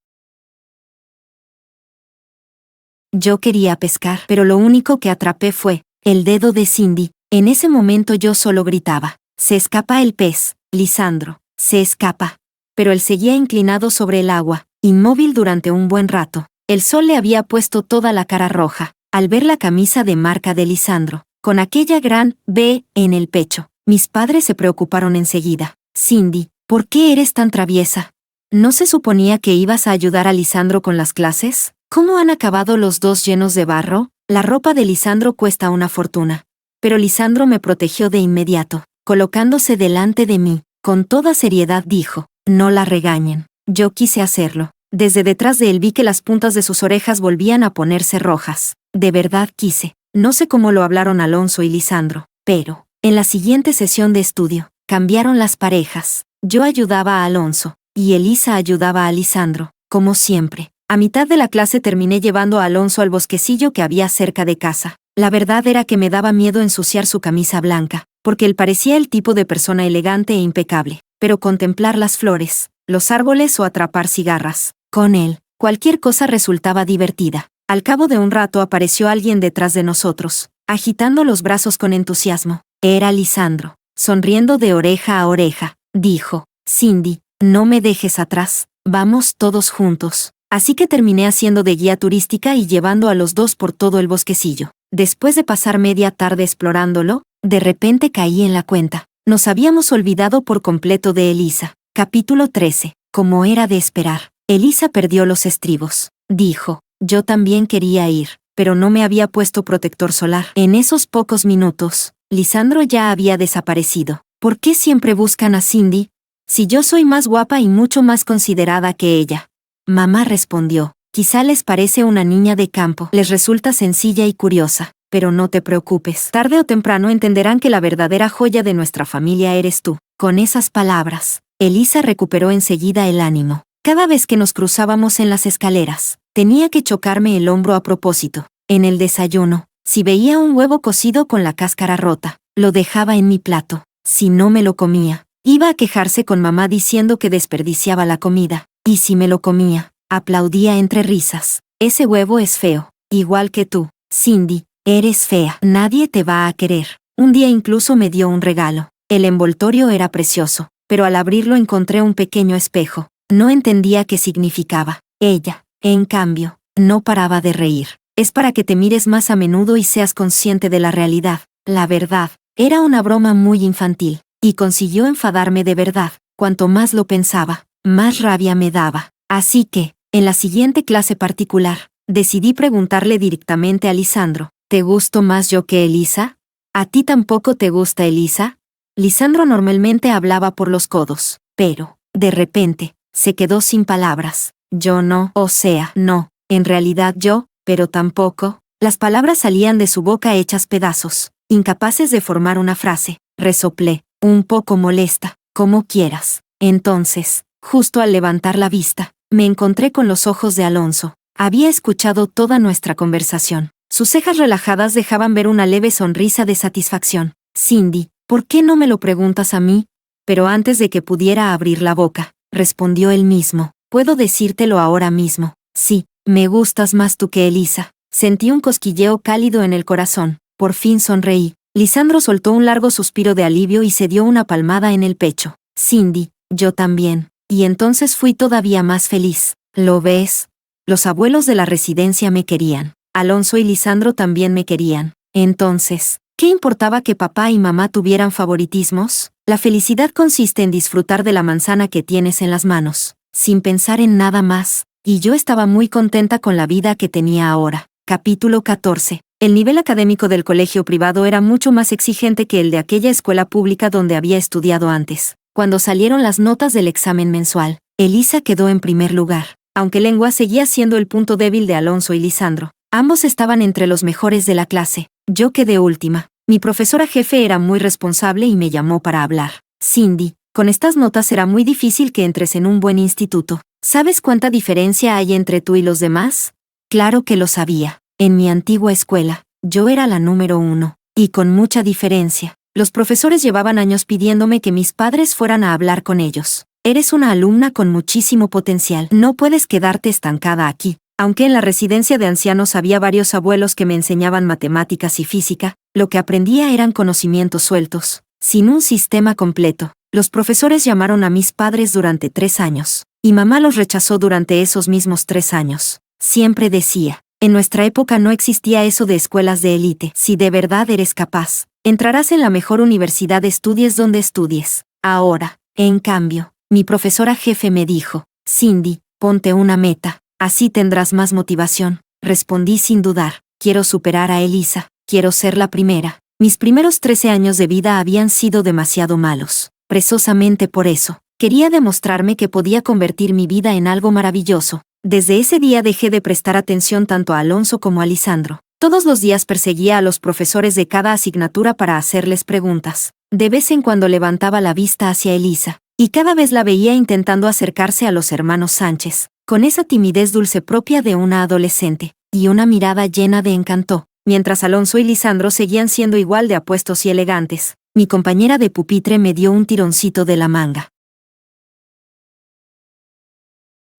Yo quería pescar, pero lo único que atrapé fue el dedo de Cindy. En ese momento yo solo gritaba, «Se escapa el pez, Lisandro, se escapa». Pero él seguía inclinado sobre el agua, inmóvil durante un buen rato. El sol le había puesto toda la cara roja, al ver la camisa de marca de Lisandro, con aquella gran B en el pecho. Mis padres se preocuparon enseguida. «Cindy, ¿por qué eres tan traviesa? ¿No se suponía que ibas a ayudar a Lisandro con las clases? ¿Cómo han acabado los 2 llenos de barro? La ropa de Lisandro cuesta una fortuna». Pero Lisandro me protegió de inmediato, colocándose delante de mí. Con toda seriedad dijo, «No la regañen». Yo quise hacerlo. Desde detrás de él vi que las puntas de sus orejas volvían a ponerse rojas. De verdad quise. No sé cómo lo hablaron Alonso y Lisandro, pero En la siguiente sesión de estudio, cambiaron las parejas. Yo ayudaba a Alonso, y Elisa ayudaba a Lisandro, como siempre. A mitad de la clase terminé llevando a Alonso al bosquecillo que había cerca de casa. La verdad era que me daba miedo ensuciar su camisa blanca, porque él parecía el tipo de persona elegante e impecable. Pero contemplar las flores, los árboles o atrapar cigarras, con él, cualquier cosa resultaba divertida. Al cabo de un rato apareció alguien detrás de nosotros, agitando los brazos con entusiasmo. Era Lisandro, sonriendo de oreja a oreja. Dijo: Cindy, no me dejes atrás, vamos todos juntos. Así que terminé haciendo de guía turística y llevando a los dos por todo el bosquecillo. Después de pasar media tarde explorándolo, de repente caí en la cuenta. Nos habíamos olvidado por completo de Elisa. Capítulo 13. Como era de esperar, Elisa perdió los estribos. Dijo: yo también quería ir, pero no me había puesto protector solar. En esos pocos minutos, Lisandro ya había desaparecido. ¿Por qué siempre buscan a Cindy? Si yo soy más guapa y mucho más considerada que ella. Mamá respondió: quizá les parece una niña de campo, les resulta sencilla y curiosa, pero no te preocupes, tarde o temprano entenderán que la verdadera joya de nuestra familia eres tú. Con esas palabras, Elisa recuperó enseguida el ánimo. Cada vez que nos cruzábamos en las escaleras, tenía que chocarme el hombro a propósito. En el desayuno, si veía un huevo cocido con la cáscara rota, lo dejaba en mi plato. Si no me lo comía, iba a quejarse con mamá diciendo que desperdiciaba la comida. Y si me lo comía, aplaudía entre risas. Ese huevo es feo, igual que tú, Cindy, eres fea. Nadie te va a querer. Un día incluso me dio un regalo. El envoltorio era precioso, pero al abrirlo encontré un pequeño espejo. No entendía qué significaba. Ella, en cambio, no paraba de reír. Es para que te mires más a menudo y seas consciente de la realidad. La verdad, era una broma muy infantil, y consiguió enfadarme de verdad. Cuanto más lo pensaba, más rabia me daba. Así que, en la siguiente clase particular, decidí preguntarle directamente a Lisandro: ¿te gusto más yo que Elisa? ¿A ti tampoco te gusta Elisa? Lisandro normalmente hablaba por los codos, pero, de repente, se quedó sin palabras. Yo no, o sea, no, en realidad yo, pero tampoco. Las palabras salían de su boca hechas pedazos, incapaces de formar una frase. Resoplé, un poco molesta, como quieras. Entonces, justo al levantar la vista, me encontré con los ojos de Alonso. Había escuchado toda nuestra conversación. Sus cejas relajadas dejaban ver una leve sonrisa de satisfacción. Cindy, ¿por qué no me lo preguntas a mí? Pero antes de que pudiera abrir la boca, respondió él mismo: puedo decírtelo ahora mismo. Sí, me gustas más tú que Elisa. Sentí un cosquilleo cálido en el corazón. Por fin sonreí. Lisandro soltó un largo suspiro de alivio y se dio una palmada en el pecho. Cindy, yo también. Y entonces fui todavía más feliz. ¿Lo ves? Los abuelos de la residencia me querían. Alonso y Lisandro también me querían. Entonces, ¿qué importaba que papá y mamá tuvieran favoritismos? La felicidad consiste en disfrutar de la manzana que tienes en las manos, sin pensar en nada más. Y yo estaba muy contenta con la vida que tenía ahora. Capítulo 14. El nivel académico del colegio privado era mucho más exigente que el de aquella escuela pública donde había estudiado antes. Cuando salieron las notas del examen mensual, Elisa quedó en primer lugar, aunque lengua seguía siendo el punto débil de Alonso y Lisandro. Ambos estaban entre los mejores de la clase. Yo quedé última. Mi profesora jefe era muy responsable y me llamó para hablar. Cindy, con estas notas será muy difícil que entres en un buen instituto. ¿Sabes cuánta diferencia hay entre tú y los demás? Claro que lo sabía. En mi antigua escuela, yo era la número 1, y con mucha diferencia. Los profesores llevaban años pidiéndome que mis padres fueran a hablar con ellos. Eres una alumna con muchísimo potencial. No puedes quedarte estancada aquí. Aunque en la residencia de ancianos había varios abuelos que me enseñaban matemáticas y física, lo que aprendía eran conocimientos sueltos, sin un sistema completo. Los profesores llamaron a mis padres durante 3 años, y mamá los rechazó durante esos mismos 3 años. Siempre decía: en nuestra época no existía eso de escuelas de élite. Si de verdad eres capaz, entrarás en la mejor universidad, estudies donde estudies. Ahora, en cambio, mi profesora jefe me dijo: Cindy, ponte una meta, así tendrás más motivación. Respondí sin dudar: quiero superar a Elisa, quiero ser la primera. Mis primeros 13 años de vida habían sido demasiado malos. Precisamente por eso, quería demostrarme que podía convertir mi vida en algo maravilloso. Desde ese día dejé de prestar atención tanto a Alonso como a Lisandro. Todos los días perseguía a los profesores de cada asignatura para hacerles preguntas. De vez en cuando levantaba la vista hacia Elisa, y cada vez la veía intentando acercarse a los hermanos Sánchez, con esa timidez dulce propia de una adolescente, y una mirada llena de encanto, mientras Alonso y Lisandro seguían siendo igual de apuestos y elegantes. Mi compañera de pupitre me dio un tironcito de la manga.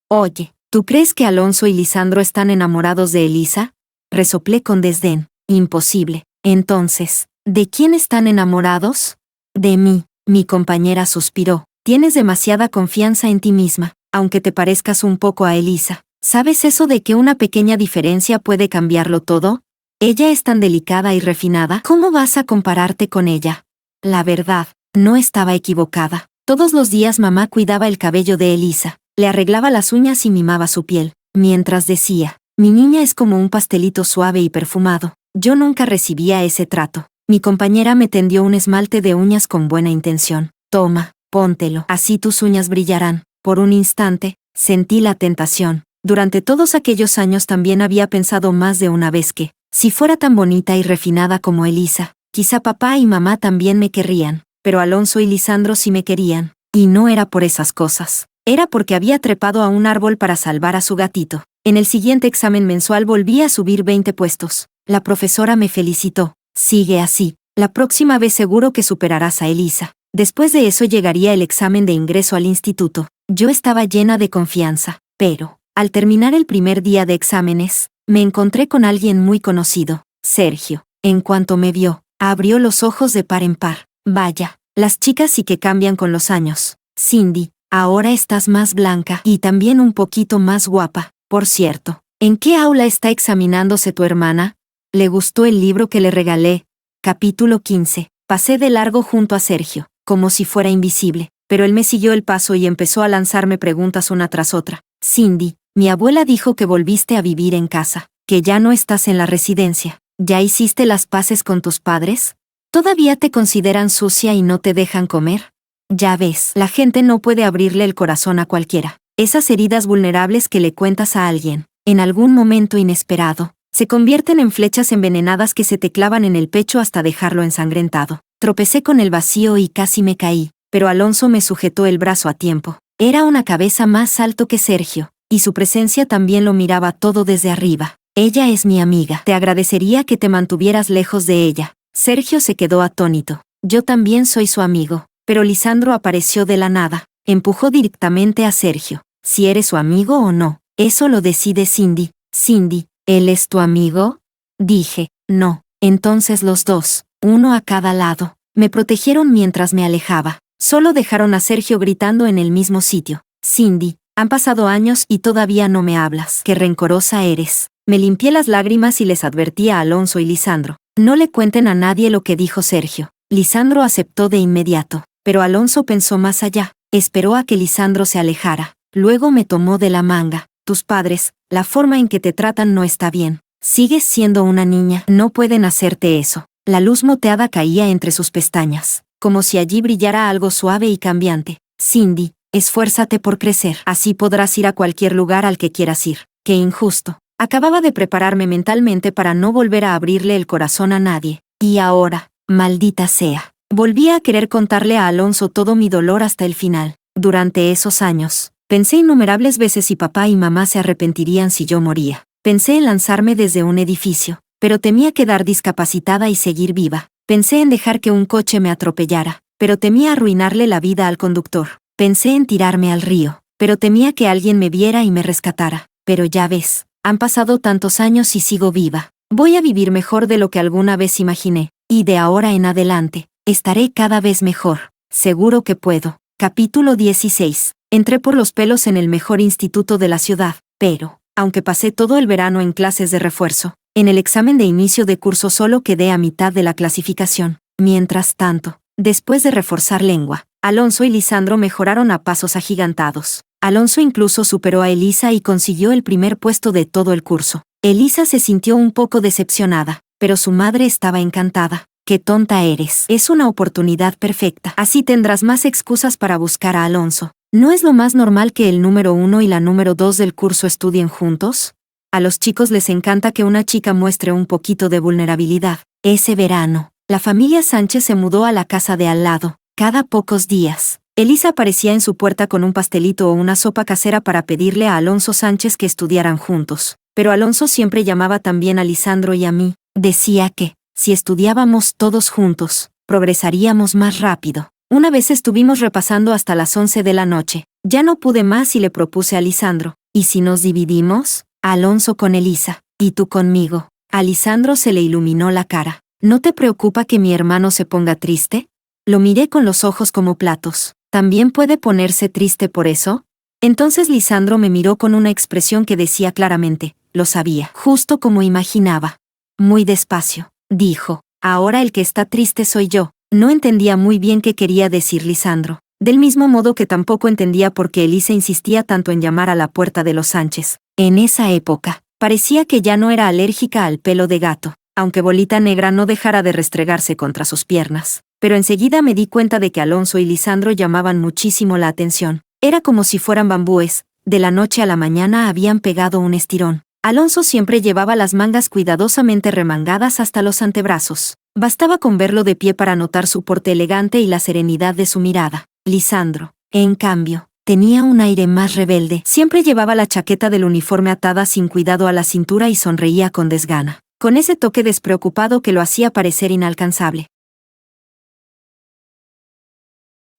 Oye, ¿tú crees que Alonso y Lisandro están enamorados de Elisa? Resoplé con desdén. Imposible. Entonces, ¿de quién están enamorados? De mí. Mi compañera suspiró. Tienes demasiada confianza en ti misma, aunque te parezcas un poco a Elisa. ¿Sabes eso de que una pequeña diferencia puede cambiarlo todo? Ella es tan delicada y refinada. ¿Cómo vas a compararte con ella? La verdad, no estaba equivocada. Todos los días mamá cuidaba el cabello de Elisa, le arreglaba las uñas y mimaba su piel, mientras decía, mi niña es como un pastelito suave y perfumado. Yo nunca recibía ese trato. Mi compañera me tendió un esmalte de uñas con buena intención. Toma, póntelo, así tus uñas brillarán. Por un instante, sentí la tentación. Durante todos aquellos años también había pensado más de una vez que, si fuera tan bonita y refinada como Elisa, quizá papá y mamá también me querrían. Pero Alonso y Lisandro sí me querían. Y no era por esas cosas. Era porque había trepado a un árbol para salvar a su gatito. En el siguiente examen mensual volví a subir 20 puestos. La profesora me felicitó. Sigue así. La próxima vez seguro que superarás a Elisa. Después de eso llegaría el examen de ingreso al instituto. Yo estaba llena de confianza. Pero, al terminar el primer día de exámenes, me encontré con alguien muy conocido. Sergio. En cuanto me vio, abrió los ojos de par en par. Vaya, las chicas sí que cambian con los años. Cindy, ahora estás más blanca y también un poquito más guapa. Por cierto, ¿en qué aula está examinándose tu hermana? ¿Le gustó el libro que le regalé? Capítulo 15. Pasé de largo junto a Sergio, como si fuera invisible, pero él me siguió el paso y empezó a lanzarme preguntas una tras otra. Cindy, mi abuela dijo que volviste a vivir en casa, que ya no estás en la residencia. ¿Ya hiciste las paces con tus padres? ¿Todavía te consideran sucia y no te dejan comer? Ya ves, la gente no puede abrirle el corazón a cualquiera. Esas heridas vulnerables que le cuentas a alguien, en algún momento inesperado, se convierten en flechas envenenadas que se te clavan en el pecho hasta dejarlo ensangrentado. Tropecé con el vacío y casi me caí, pero Alonso me sujetó el brazo a tiempo. Era una cabeza más alto que Sergio, y su presencia también lo miraba todo desde arriba. Ella es mi amiga. Te agradecería que te mantuvieras lejos de ella. Sergio se quedó atónito. Yo también soy su amigo, pero Lisandro apareció de la nada. Empujó directamente a Sergio. Si eres su amigo o no, eso lo decide Cindy. Cindy, ¿él es tu amigo? Dije, no. Entonces los dos, uno a cada lado, me protegieron mientras me alejaba. Solo dejaron a Sergio gritando en el mismo sitio. Cindy, han pasado años y todavía no me hablas. Qué rencorosa eres. Me limpié las lágrimas y les advertí a Alonso y Lisandro. No le cuenten a nadie lo que dijo Sergio. Lisandro aceptó de inmediato, pero Alonso pensó más allá. Esperó a que Lisandro se alejara. Luego me tomó de la manga. Tus padres, la forma en que te tratan no está bien. Sigues siendo una niña. No pueden hacerte eso. La luz moteada caía entre sus pestañas, como si allí brillara algo suave y cambiante. Cindy, esfuérzate por crecer. Así podrás ir a cualquier lugar al que quieras ir. Qué injusto. Acababa de prepararme mentalmente para no volver a abrirle el corazón a nadie. Y ahora, maldita sea. Volví a querer contarle a Alonso todo mi dolor hasta el final. Durante esos años, pensé innumerables veces si papá y mamá se arrepentirían si yo moría. Pensé en lanzarme desde un edificio, pero temía quedar discapacitada y seguir viva. Pensé en dejar que un coche me atropellara, pero temía arruinarle la vida al conductor. Pensé en tirarme al río, pero temía que alguien me viera y me rescatara. Pero ya ves, han pasado tantos años y sigo viva. Voy a vivir mejor de lo que alguna vez imaginé, y de ahora en adelante, estaré cada vez mejor. Seguro que puedo. Capítulo 16. Entré por los pelos en el mejor instituto de la ciudad, pero, aunque pasé todo el verano en clases de refuerzo, en el examen de inicio de curso solo quedé a mitad de la clasificación. Mientras tanto, después de reforzar lengua, Alonso y Lisandro mejoraron a pasos agigantados. Alonso incluso superó a Elisa y consiguió el primer puesto de todo el curso. Elisa se sintió un poco decepcionada, pero su madre estaba encantada. ¡Qué tonta eres! Es una oportunidad perfecta. Así tendrás más excusas para buscar a Alonso. ¿No es lo más normal que el número 1 y la número 2 del curso estudien juntos? A los chicos les encanta que una chica muestre un poquito de vulnerabilidad. Ese verano, la familia Sánchez se mudó a la casa de al lado. Cada pocos días, Elisa aparecía en su puerta con un pastelito o una sopa casera para pedirle a Alonso Sánchez que estudiaran juntos. Pero Alonso siempre llamaba también a Lisandro y a mí. Decía que, si estudiábamos todos juntos, progresaríamos más rápido. Una vez estuvimos repasando hasta las 11 de la noche. Ya no pude más y le propuse a Lisandro. ¿Y si nos dividimos? Alonso con Elisa, y tú conmigo. A Lisandro se le iluminó la cara. ¿No te preocupa que mi hermano se ponga triste? Lo miré con los ojos como platos. ¿También puede ponerse triste por eso? Entonces Lisandro me miró con una expresión que decía claramente, lo sabía, justo como imaginaba. Muy despacio, dijo, ahora el que está triste soy yo. No entendía muy bien qué quería decir Lisandro. Del mismo modo que tampoco entendía por qué Elisa insistía tanto en llamar a la puerta de los Sánchez. En esa época, parecía que ya no era alérgica al pelo de gato, aunque Bolita Negra no dejara de restregarse contra sus piernas. Pero enseguida me di cuenta de que Alonso y Lisandro llamaban muchísimo la atención. Era como si fueran bambúes, de la noche a la mañana habían pegado un estirón. Alonso siempre llevaba las mangas cuidadosamente remangadas hasta los antebrazos. Bastaba con verlo de pie para notar su porte elegante y la serenidad de su mirada. Lisandro, en cambio, tenía un aire más rebelde. Siempre llevaba la chaqueta del uniforme atada sin cuidado a la cintura y sonreía con desgana, con ese toque despreocupado que lo hacía parecer inalcanzable.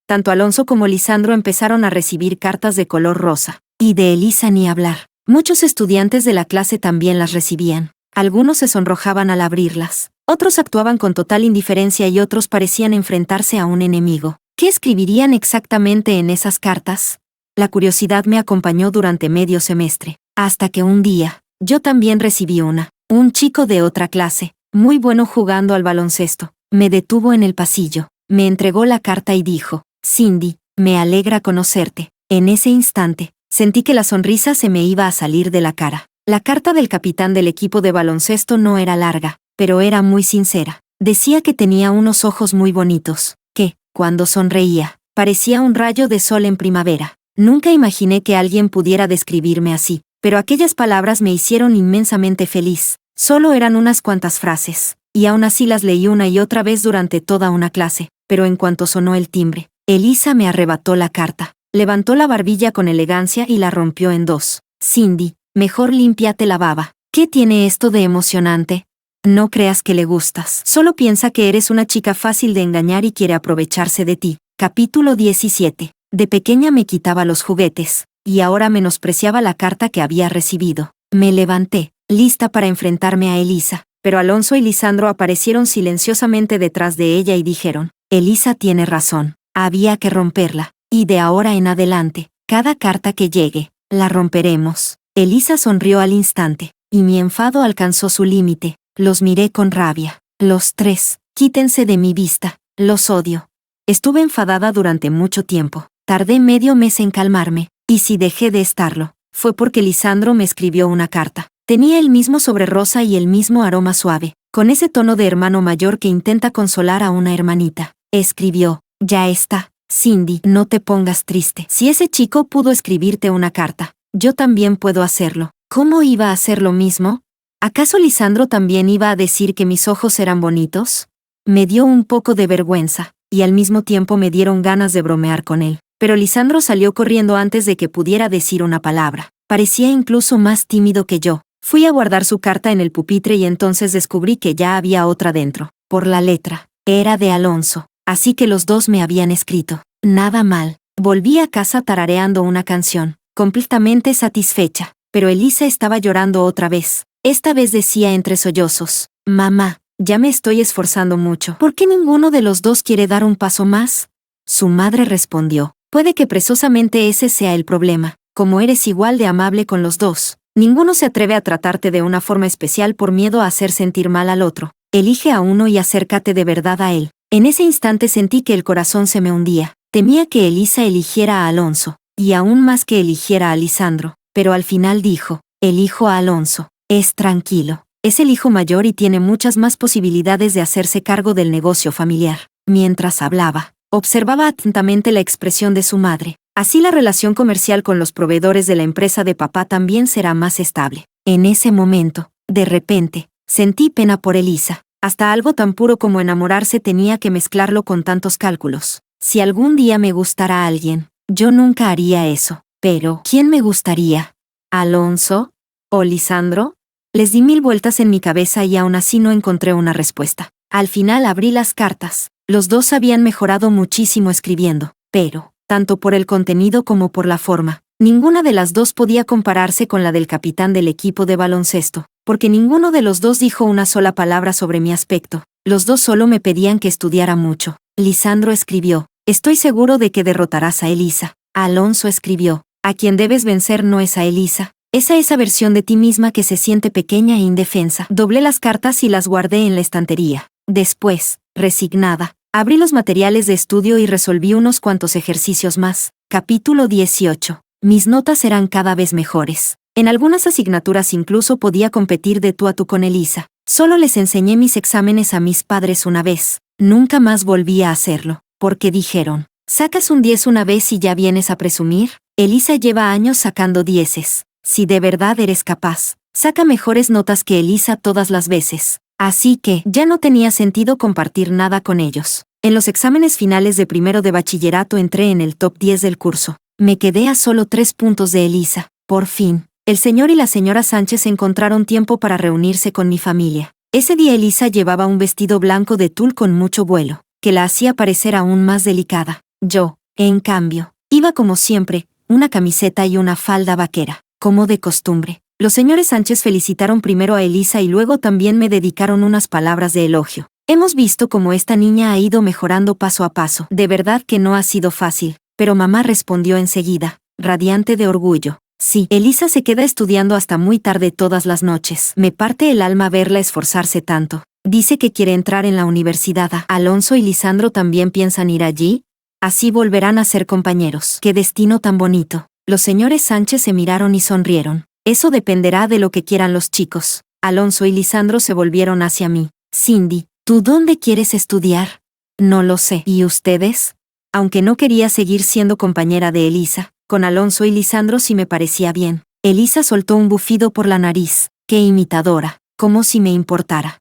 Tanto Alonso como Lisandro empezaron a recibir cartas de color rosa, y de Elisa ni hablar. Muchos estudiantes de la clase también las recibían. Algunos se sonrojaban al abrirlas, otros actuaban con total indiferencia y otros parecían enfrentarse a un enemigo. ¿Qué escribirían exactamente en esas cartas? La curiosidad me acompañó durante medio semestre, hasta que un día, yo también recibí una. Un chico de otra clase, muy bueno jugando al baloncesto, me detuvo en el pasillo, me entregó la carta y dijo, Cindy, me alegra conocerte. En ese instante, sentí que la sonrisa se me iba a salir de la cara. La carta del capitán del equipo de baloncesto no era larga, pero era muy sincera. Decía que tenía unos ojos muy bonitos, que, cuando sonreía, parecía un rayo de sol en primavera. Nunca imaginé que alguien pudiera describirme así, pero aquellas palabras me hicieron inmensamente feliz. Solo eran unas cuantas frases, y aún así las leí una y otra vez durante toda una clase, pero en cuanto sonó el timbre, Elisa me arrebató la carta, levantó la barbilla con elegancia y la rompió en dos. Cindy, mejor límpiate la baba. ¿Qué tiene esto de emocionante? No creas que le gustas. Solo piensa que eres una chica fácil de engañar y quiere aprovecharse de ti. Capítulo 17. De pequeña me quitaba los juguetes, y ahora menospreciaba la carta que había recibido. Me levanté, lista para enfrentarme a Elisa, pero Alonso y Lisandro aparecieron silenciosamente detrás de ella y dijeron, Elisa tiene razón, había que romperla, y de ahora en adelante, cada carta que llegue, la romperemos. Elisa sonrió al instante, y mi enfado alcanzó su límite. Los miré con rabia. Los tres, quítense de mi vista, los odio. Estuve enfadada durante mucho tiempo. Tardé medio mes en calmarme, y si dejé de estarlo, fue porque Lisandro me escribió una carta. Tenía el mismo sobre rosa y el mismo aroma suave, con ese tono de hermano mayor que intenta consolar a una hermanita. Escribió, ya está, Cindy, no te pongas triste. Si ese chico pudo escribirte una carta, yo también puedo hacerlo. ¿Cómo iba a hacer lo mismo? ¿Acaso Lisandro también iba a decir que mis ojos eran bonitos? Me dio un poco de vergüenza, y al mismo tiempo me dieron ganas de bromear con él. Pero Lisandro salió corriendo antes de que pudiera decir una palabra. Parecía incluso más tímido que yo. Fui a guardar su carta en el pupitre y entonces descubrí que ya había otra dentro. Por la letra, era de Alonso, así que los dos me habían escrito. Nada mal. Volví a casa tarareando una canción, completamente satisfecha. Pero Elisa estaba llorando otra vez. Esta vez decía entre sollozos, mamá, ya me estoy esforzando mucho. ¿Por qué ninguno de los dos quiere dar un paso más? Su madre respondió, puede que precisamente ese sea el problema. Como eres igual de amable con los dos, ninguno se atreve a tratarte de una forma especial por miedo a hacer sentir mal al otro. Elige a uno y acércate de verdad a él. En ese instante sentí que el corazón se me hundía. Temía que Elisa eligiera a Alonso, y aún más que eligiera a Lisandro. Pero al final dijo, elijo a Alonso. Es tranquilo. Es el hijo mayor y tiene muchas más posibilidades de hacerse cargo del negocio familiar. Mientras hablaba, observaba atentamente la expresión de su madre. Así la relación comercial con los proveedores de la empresa de papá también será más estable. En ese momento, de repente, sentí pena por Elisa. Hasta algo tan puro como enamorarse tenía que mezclarlo con tantos cálculos. Si algún día me gustara alguien, yo nunca haría eso. Pero, ¿quién me gustaría? ¿Alonso? ¿O Lisandro? Les di 1000 vueltas en mi cabeza y aún así no encontré una respuesta. Al final abrí las cartas. Los dos habían mejorado muchísimo escribiendo, pero, tanto por el contenido como por la forma, ninguna de las dos podía compararse con la del capitán del equipo de baloncesto, porque ninguno de los dos dijo una sola palabra sobre mi aspecto. Los dos solo me pedían que estudiara mucho. Lisandro escribió: estoy seguro de que derrotarás a Elisa. Alonso escribió: a quien debes vencer no es a Elisa, es a esa versión de ti misma que se siente pequeña e indefensa. Doblé las cartas y las guardé en la estantería. Después, resignada, abrí los materiales de estudio y resolví unos cuantos ejercicios más. Capítulo 18. Mis notas eran cada vez mejores. En algunas asignaturas incluso podía competir de tú a tú con Elisa. Solo les enseñé mis exámenes a mis padres una vez. Nunca más volví a hacerlo, porque dijeron: ¿sacas un 10 una vez y ya vienes a presumir? Elisa lleva años sacando 10. Si de verdad eres capaz, saca mejores notas que Elisa todas las veces. Así que ya no tenía sentido compartir nada con ellos. En los exámenes finales de primero de bachillerato entré en el top 10 del curso. Me quedé a solo 3 puntos de Elisa. Por fin, el señor y la señora Sánchez encontraron tiempo para reunirse con mi familia. Ese día Elisa llevaba un vestido blanco de tul con mucho vuelo, que la hacía parecer aún más delicada. Yo, en cambio, iba como siempre, una camiseta y una falda vaquera, como de costumbre. Los señores Sánchez felicitaron primero a Elisa y luego también me dedicaron unas palabras de elogio. Hemos visto cómo esta niña ha ido mejorando paso a paso. De verdad que no ha sido fácil, pero mamá respondió enseguida, radiante de orgullo. Sí, Elisa se queda estudiando hasta muy tarde todas las noches. Me parte el alma verla esforzarse tanto. Dice que quiere entrar en la universidad. ¿Alonso y Lisandro también piensan ir allí? Así volverán a ser compañeros. ¡Qué destino tan bonito! Los señores Sánchez se miraron y sonrieron. Eso dependerá de lo que quieran los chicos. Alonso y Lisandro se volvieron hacia mí. Cindy, ¿tú dónde quieres estudiar? No lo sé. ¿Y ustedes? Aunque no quería seguir siendo compañera de Elisa, con Alonso y Lisandro sí me parecía bien. Elisa soltó un bufido por la nariz. ¡Qué imitadora! Como si me importara.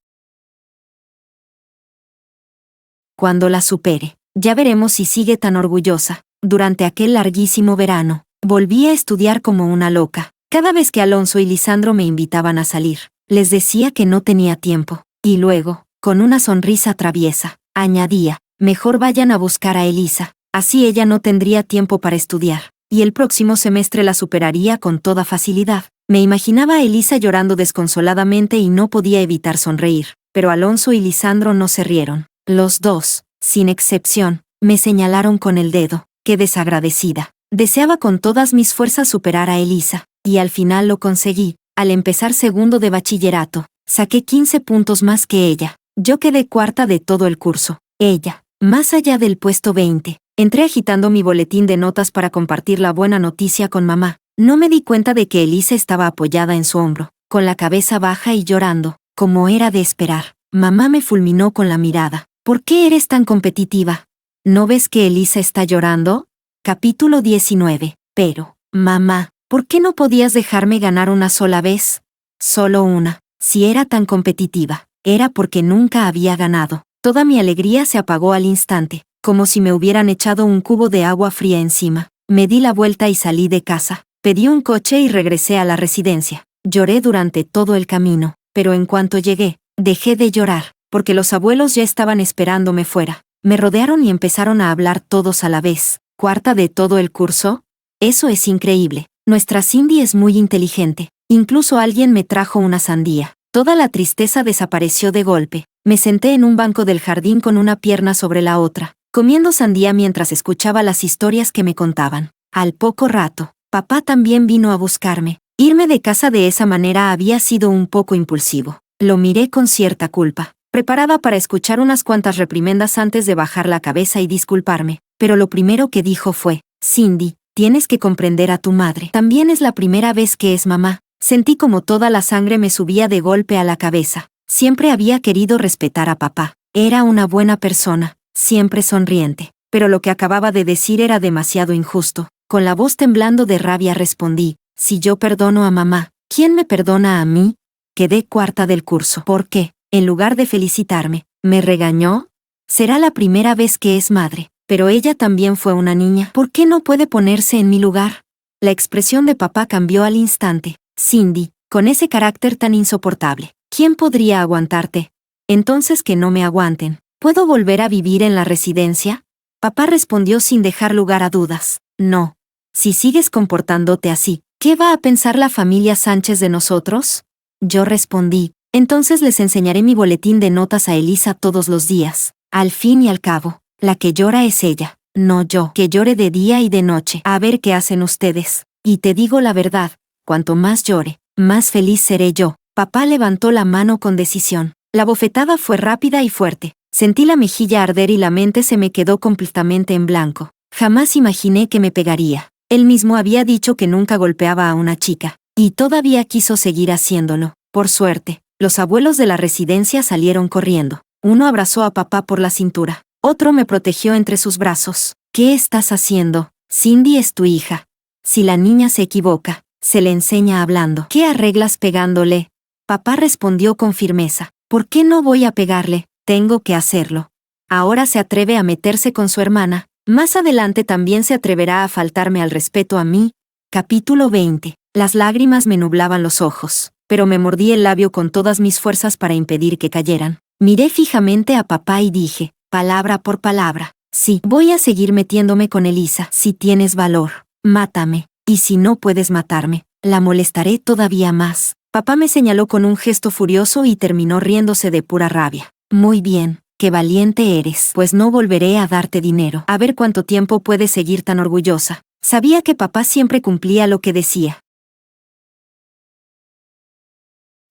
Cuando la supere, ya veremos si sigue tan orgullosa. Durante aquel larguísimo verano, volví a estudiar como una loca. Cada vez que Alonso y Lisandro me invitaban a salir, les decía que no tenía tiempo. Y luego, con una sonrisa traviesa, añadía: mejor vayan a buscar a Elisa, así ella no tendría tiempo para estudiar, y el próximo semestre la superaría con toda facilidad. Me imaginaba a Elisa llorando desconsoladamente y no podía evitar sonreír, pero Alonso y Lisandro no se rieron. Los dos, sin excepción, me señalaron con el dedo. ¡Qué desagradecida! Deseaba con todas mis fuerzas superar a Elisa. Y al final lo conseguí. Al empezar segundo de bachillerato, saqué 15 puntos más que ella. Yo quedé cuarta de todo el curso. Ella, más allá del puesto 20. Entré agitando mi boletín de notas para compartir la buena noticia con mamá. No me di cuenta de que Elisa estaba apoyada en su hombro, con la cabeza baja y llorando, como era de esperar. Mamá me fulminó con la mirada. ¿Por qué eres tan competitiva? ¿No ves que Elisa está llorando? Capítulo 19. Pero, mamá, ¿por qué no podías dejarme ganar una sola vez? Solo una. Si era tan competitiva, era porque nunca había ganado. Toda mi alegría se apagó al instante, como si me hubieran echado un cubo de agua fría encima. Me di la vuelta y salí de casa. Pedí un coche y regresé a la residencia. Lloré durante todo el camino, pero en cuanto llegué, dejé de llorar, porque los abuelos ya estaban esperándome fuera. Me rodearon y empezaron a hablar todos a la vez. ¿Cuarta de todo el curso? Eso es increíble. Nuestra Cindy es muy inteligente. Incluso alguien me trajo una sandía. Toda la tristeza desapareció de golpe. Me senté en un banco del jardín con una pierna sobre la otra, comiendo sandía mientras escuchaba las historias que me contaban. Al poco rato, papá también vino a buscarme. Irme de casa de esa manera había sido un poco impulsivo. Lo miré con cierta culpa, preparada para escuchar unas cuantas reprimendas antes de bajar la cabeza y disculparme. Pero lo primero que dijo fue: Cindy, tienes que comprender a tu madre. También es la primera vez que es mamá. Sentí como toda la sangre me subía de golpe a la cabeza. Siempre había querido respetar a papá. Era una buena persona, siempre sonriente. Pero lo que acababa de decir era demasiado injusto. Con la voz temblando de rabia respondí: si yo perdono a mamá, ¿Quién me perdona a mí? Quedé cuarta del curso. ¿Por qué? En lugar de felicitarme, ¿me regañó? Será la primera vez que es madre, pero ella también fue una niña. ¿Por qué no puede ponerse en mi lugar? La expresión de papá cambió al instante. Cindy, con ese carácter tan insoportable, ¿quién podría aguantarte? Entonces que no me aguanten. ¿Puedo volver a vivir en la residencia? Papá respondió sin dejar lugar a dudas. No. Si sigues comportándote así, ¿qué va a pensar la familia Sánchez de nosotros? Yo respondí, entonces les enseñaré mi boletín de notas a Elisa todos los días. Al fin y al cabo, la que llora es ella, no yo, que llore de día y de noche. A ver qué hacen ustedes. Y te digo la verdad, cuanto más llore, más feliz seré yo. Papá levantó la mano con decisión. La bofetada fue rápida y fuerte. Sentí la mejilla arder y la mente se me quedó completamente en blanco. Jamás imaginé que me pegaría. Él mismo había dicho que nunca golpeaba a una chica, y todavía quiso seguir haciéndolo. Por suerte, los abuelos de la residencia salieron corriendo. Uno abrazó a papá por la cintura, otro me protegió entre sus brazos. ¿Qué estás haciendo? Cindy es tu hija. Si la niña se equivoca, se le enseña hablando. ¿Qué arreglas pegándole? Papá respondió con firmeza. ¿Por qué no voy a pegarle? Tengo que hacerlo. Ahora se atreve a meterse con su hermana. Más adelante también se atreverá a faltarme al respeto a mí. Capítulo 20. Las lágrimas me nublaban los ojos, pero me mordí el labio con todas mis fuerzas para impedir que cayeran. Miré fijamente a papá y dije, palabra por palabra, sí, voy a seguir metiéndome con Elisa. Si tienes valor, mátame, y si no puedes matarme, la molestaré todavía más. Papá me señaló con un gesto furioso y terminó riéndose de pura rabia. Muy bien. ¡Qué valiente eres! Pues no volveré a darte dinero. A ver cuánto tiempo puedes seguir tan orgullosa. Sabía que papá siempre cumplía lo que decía.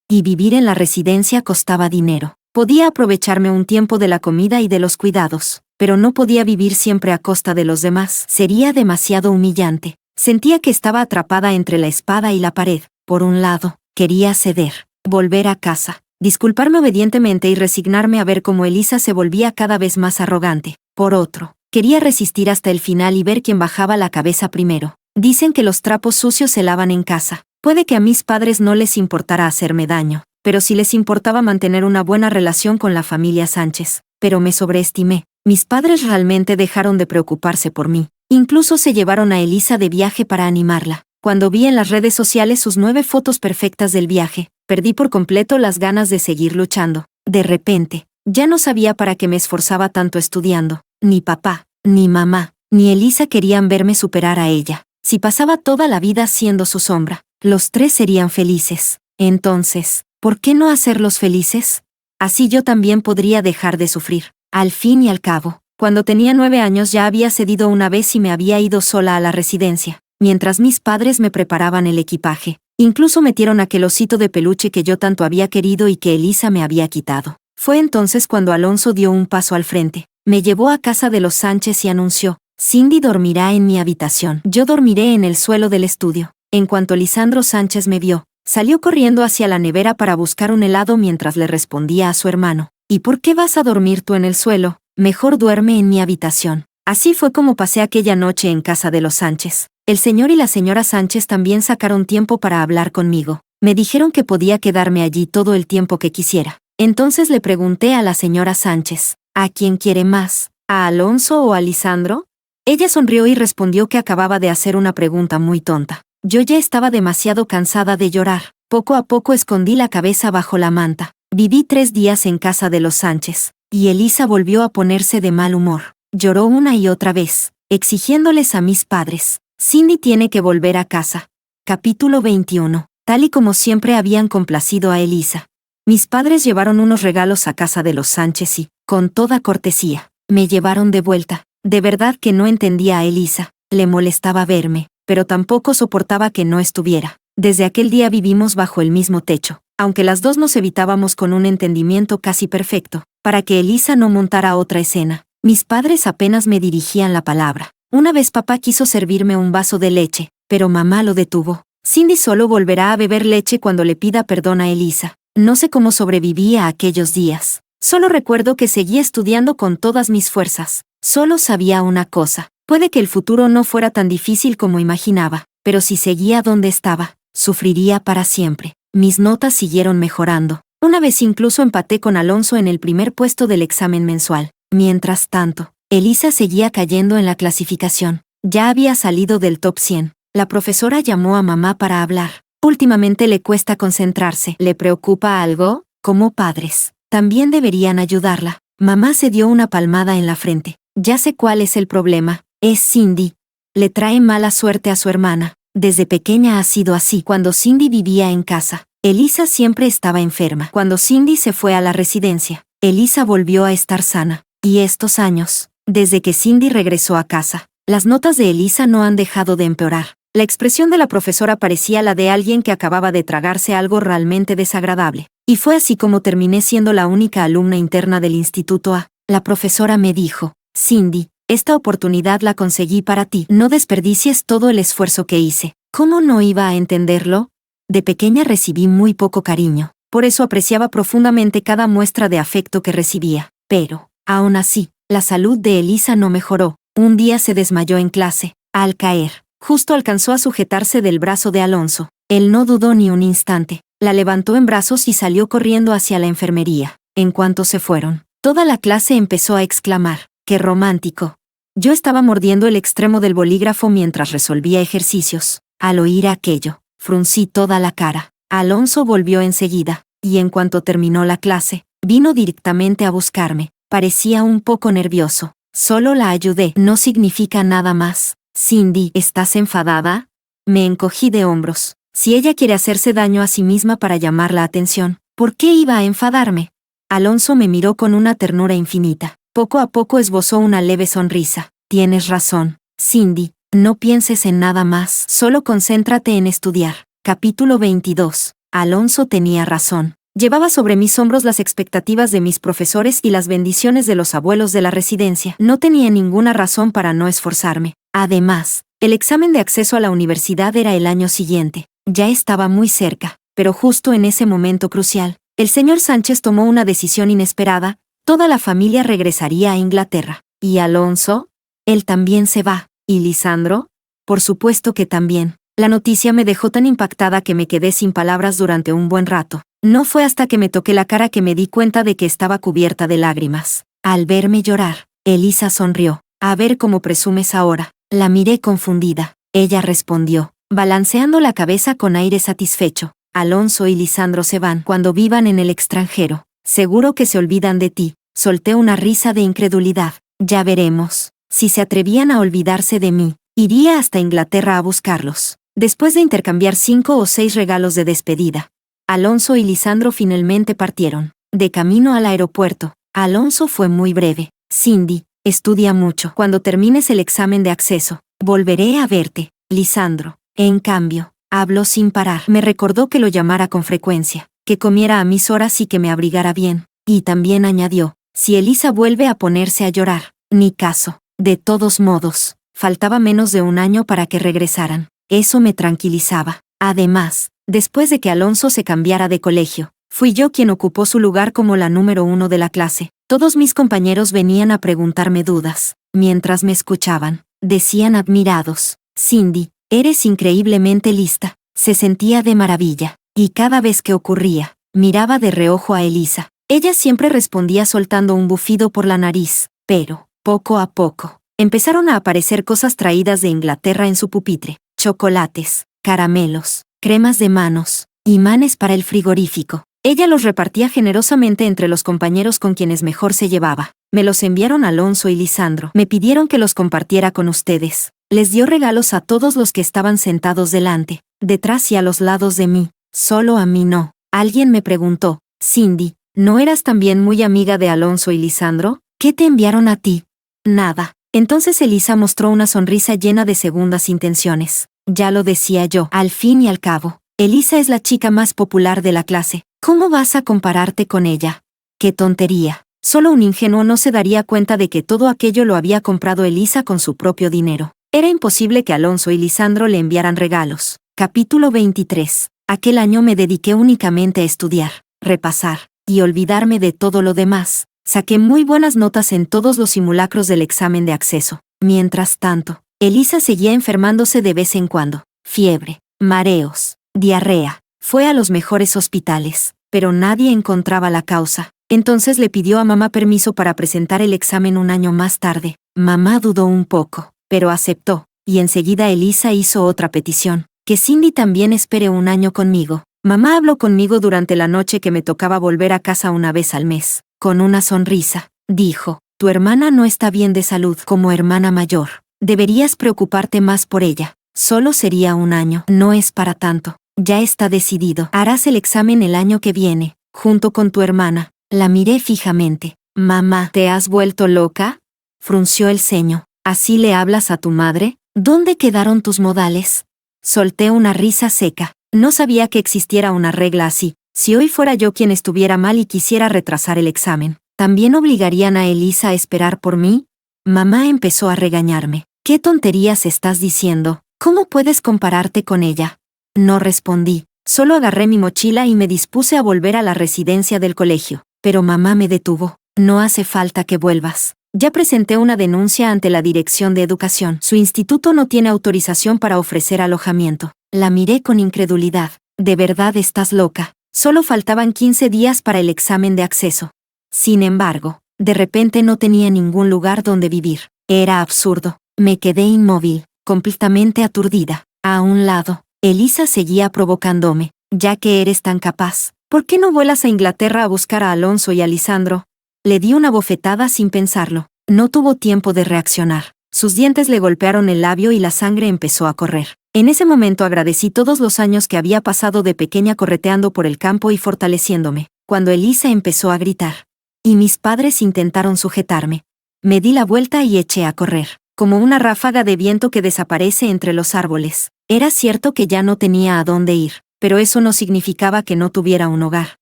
Y vivir en la residencia costaba dinero. Podía aprovecharme un tiempo de la comida y de los cuidados, pero no podía vivir siempre a costa de los demás. Sería demasiado humillante. Sentía que estaba atrapada entre la espada y la pared. Por un lado, quería ceder, volver a casa, disculparme obedientemente y resignarme a ver cómo Elisa se volvía cada vez más arrogante. Por otro, quería resistir hasta el final y ver quién bajaba la cabeza primero. Dicen que los trapos sucios se lavan en casa. Puede que a mis padres no les importara hacerme daño, pero sí les importaba mantener una buena relación con la familia Sánchez. Pero me sobreestimé. Mis padres realmente dejaron de preocuparse por mí. Incluso se llevaron a Elisa de viaje para animarla. Cuando vi en las redes sociales sus 9 fotos perfectas del viaje, perdí por completo las ganas de seguir luchando. De repente, ya no sabía para qué me esforzaba tanto estudiando. Ni papá, ni mamá, ni Elisa querían verme superar a ella. Si pasaba toda la vida siendo su sombra, los 3 serían felices. Entonces, ¿por qué no hacerlos felices? Así yo también podría dejar de sufrir. Al fin y al cabo, cuando tenía 9 años ya había cedido una vez y me había ido sola a la residencia. Mientras mis padres me preparaban el equipaje, incluso metieron aquel osito de peluche que yo tanto había querido y que Elisa me había quitado. Fue entonces cuando Alonso dio un paso al frente, me llevó a casa de los Sánchez y anunció, Cindy dormirá en mi habitación. Yo dormiré en el suelo del estudio. En cuanto Lisandro Sánchez me vio, salió corriendo hacia la nevera para buscar un helado mientras le respondía a su hermano, ¿y por qué vas a dormir tú en el suelo? Mejor duerme en mi habitación. Así fue como pasé aquella noche en casa de los Sánchez. El señor y la señora Sánchez también sacaron tiempo para hablar conmigo. Me dijeron que podía quedarme allí todo el tiempo que quisiera. Entonces le pregunté a la señora Sánchez, ¿a quién quiere más? ¿A Alonso o a Lisandro? Ella sonrió y respondió que acababa de hacer una pregunta muy tonta. Yo ya estaba demasiado cansada de llorar. Poco a poco escondí la cabeza bajo la manta. Viví 3 días en casa de los Sánchez, y Elisa volvió a ponerse de mal humor. Lloró una y otra vez, exigiéndoles a mis padres, Cindy tiene que volver a casa. Capítulo 21. Tal y como siempre habían complacido a Elisa. Mis padres llevaron unos regalos a casa de los Sánchez y, con toda cortesía, me llevaron de vuelta. De verdad que no entendía a Elisa. Le molestaba verme, pero tampoco soportaba que no estuviera. Desde aquel día vivimos bajo el mismo techo, aunque las dos nos evitábamos con un entendimiento casi perfecto, para que Elisa no montara otra escena. Mis padres apenas me dirigían la palabra. Una vez papá quiso servirme un vaso de leche, pero mamá lo detuvo. Cindy solo volverá a beber leche cuando le pida perdón a Elisa. No sé cómo sobrevivía aquellos días. Solo recuerdo que seguía estudiando con todas mis fuerzas. Solo sabía una cosa. Puede que el futuro no fuera tan difícil como imaginaba, pero si seguía donde estaba, sufriría para siempre. Mis notas siguieron mejorando. Una vez incluso empaté con Alonso en el primer puesto del examen mensual. Mientras tanto, Elisa seguía cayendo en la clasificación. Ya había salido del top 100. La profesora llamó a mamá para hablar. Últimamente le cuesta concentrarse. ¿Le preocupa algo? Como padres, también deberían ayudarla. Mamá se dio una palmada en la frente. Ya sé cuál es el problema. Es Cindy. Le trae mala suerte a su hermana. Desde pequeña ha sido así. Cuando Cindy vivía en casa, Elisa siempre estaba enferma. Cuando Cindy se fue a la residencia, Elisa volvió a estar sana. Y estos años, desde que Cindy regresó a casa, las notas de Elisa no han dejado de empeorar. La expresión de la profesora parecía la de alguien que acababa de tragarse algo realmente desagradable. Y fue así como terminé siendo la única alumna interna del Instituto A. La profesora me dijo: Cindy, esta oportunidad la conseguí para ti. No desperdicies todo el esfuerzo que hice. ¿Cómo no iba a entenderlo? De pequeña recibí muy poco cariño. Por eso apreciaba profundamente cada muestra de afecto que recibía. Pero, aún así, la salud de Elisa no mejoró. Un día se desmayó en clase. Al caer, justo alcanzó a sujetarse del brazo de Alonso. Él no dudó ni un instante. La levantó en brazos y salió corriendo hacia la enfermería. En cuanto se fueron, toda la clase empezó a exclamar: ¡qué romántico! Yo estaba mordiendo el extremo del bolígrafo mientras resolvía ejercicios. Al oír aquello, fruncí toda la cara. Alonso volvió enseguida, y en cuanto terminó la clase, vino directamente a buscarme. Parecía un poco nervioso. Solo la ayudé. No significa nada más. Cindy, ¿estás enfadada? Me encogí de hombros. Si ella quiere hacerse daño a sí misma para llamar la atención, ¿por qué iba a enfadarme? Alonso me miró con una ternura infinita. Poco a poco esbozó una leve sonrisa. Tienes razón, Cindy, no pienses en nada más, solo concéntrate en estudiar. Capítulo 22. Alonso tenía razón. Llevaba sobre mis hombros las expectativas de mis profesores y las bendiciones de los abuelos de la residencia. No tenía ninguna razón para no esforzarme. Además, el examen de acceso a la universidad era el año siguiente. Ya estaba muy cerca, pero justo en ese momento crucial, el señor Sánchez tomó una decisión inesperada. Toda la familia regresaría a Inglaterra. ¿Y Alonso? Él también se va. ¿Y Lisandro? Por supuesto que también. La noticia me dejó tan impactada que me quedé sin palabras durante un buen rato. No fue hasta que me toqué la cara que me di cuenta de que estaba cubierta de lágrimas. Al verme llorar, Elisa sonrió. A ver cómo presumes ahora. La miré confundida. Ella respondió, balanceando la cabeza con aire satisfecho: Alonso y Lisandro se van cuando vivan en el extranjero. Seguro que se olvidan de ti. Solté una risa de incredulidad. Ya veremos. Si se atrevían a olvidarse de mí, iría hasta Inglaterra a buscarlos. Después de intercambiar 5 o 6 regalos de despedida, Alonso y Lisandro finalmente partieron. De camino al aeropuerto, Alonso fue muy breve. Cindy, estudia mucho. Cuando termines el examen de acceso, volveré a verte. Lisandro, en cambio, habló sin parar. Me recordó que lo llamara con frecuencia, que comiera a mis horas y que me abrigara bien. Y también añadió: si Elisa vuelve a ponerse a llorar, ni caso. De todos modos, faltaba menos de un año para que regresaran. Eso me tranquilizaba. Además, después de que Alonso se cambiara de colegio, fui yo quien ocupó su lugar como la número 1 de la clase. Todos mis compañeros venían a preguntarme dudas. Mientras me escuchaban, decían admirados: Cindy, eres increíblemente lista. Se sentía de maravilla. Y cada vez que ocurría, miraba de reojo a Elisa. Ella siempre respondía soltando un bufido por la nariz. Pero, poco a poco, empezaron a aparecer cosas traídas de Inglaterra en su pupitre: chocolates, caramelos, cremas de manos, imanes para el frigorífico. Ella los repartía generosamente entre los compañeros con quienes mejor se llevaba. Me los enviaron Alonso y Lisandro. Me pidieron que los compartiera con ustedes. Les dio regalos a todos los que estaban sentados delante, detrás y a los lados de mí. Solo a mí no. Alguien me preguntó: Cindy, ¿no eras también muy amiga de Alonso y Lisandro? ¿Qué te enviaron a ti? Nada. Entonces Elisa mostró una sonrisa llena de segundas intenciones. Ya lo decía yo. Al fin y al cabo, Elisa es la chica más popular de la clase. ¿Cómo vas a compararte con ella? ¡Qué tontería! Solo un ingenuo no se daría cuenta de que todo aquello lo había comprado Elisa con su propio dinero. Era imposible que Alonso y Lisandro le enviaran regalos. Capítulo 23. Aquel año me dediqué únicamente a estudiar, repasar y olvidarme de todo lo demás. Saqué muy buenas notas en todos los simulacros del examen de acceso. Mientras tanto, Elisa seguía enfermándose de vez en cuando. Fiebre, mareos, Diarrea. Fue a los mejores hospitales, pero nadie encontraba la causa. Entonces le pidió a mamá permiso para presentar el examen un año más tarde. Mamá dudó un poco, pero aceptó, y enseguida Elisa hizo otra petición, que Cindy también espere un año conmigo. Mamá habló conmigo durante la noche que me tocaba volver a casa una vez al mes. Con una sonrisa, dijo, tu hermana no está bien de salud como hermana mayor. Deberías preocuparte más por ella. Solo sería un año. No es para tanto. Ya está decidido. Harás el examen el año que viene, junto con tu hermana. La miré fijamente. Mamá, ¿te has vuelto loca? Frunció el ceño. ¿Así le hablas a tu madre? ¿Dónde quedaron tus modales? Solté una risa seca. No sabía que existiera una regla así. Si hoy fuera yo quien estuviera mal y quisiera retrasar el examen, ¿también obligarían a Elisa a esperar por mí? Mamá empezó a regañarme. ¿Qué tonterías estás diciendo? ¿Cómo puedes compararte con ella? No respondí. Solo agarré mi mochila y me dispuse a volver a la residencia del colegio. Pero mamá me detuvo. No hace falta que vuelvas. Ya presenté una denuncia ante la Dirección de Educación. Su instituto no tiene autorización para ofrecer alojamiento. La miré con incredulidad. ¿De verdad estás loca? Solo faltaban 15 días para el examen de acceso. Sin embargo, de repente no tenía ningún lugar donde vivir. Era absurdo. Me quedé inmóvil, completamente aturdida. A un lado, Elisa seguía provocándome. Ya que eres tan capaz, ¿por qué no vuelas a Inglaterra a buscar a Alonso y a Lisandro? Le di una bofetada sin pensarlo. No tuvo tiempo de reaccionar. Sus dientes le golpearon el labio y la sangre empezó a correr. En ese momento agradecí todos los años que había pasado de pequeña correteando por el campo y fortaleciéndome, cuando Elisa empezó a gritar. Y mis padres intentaron sujetarme. Me di la vuelta y eché a correr, como una ráfaga de viento que desaparece entre los árboles. Era cierto que ya no tenía a dónde ir, pero eso no significaba que no tuviera un hogar.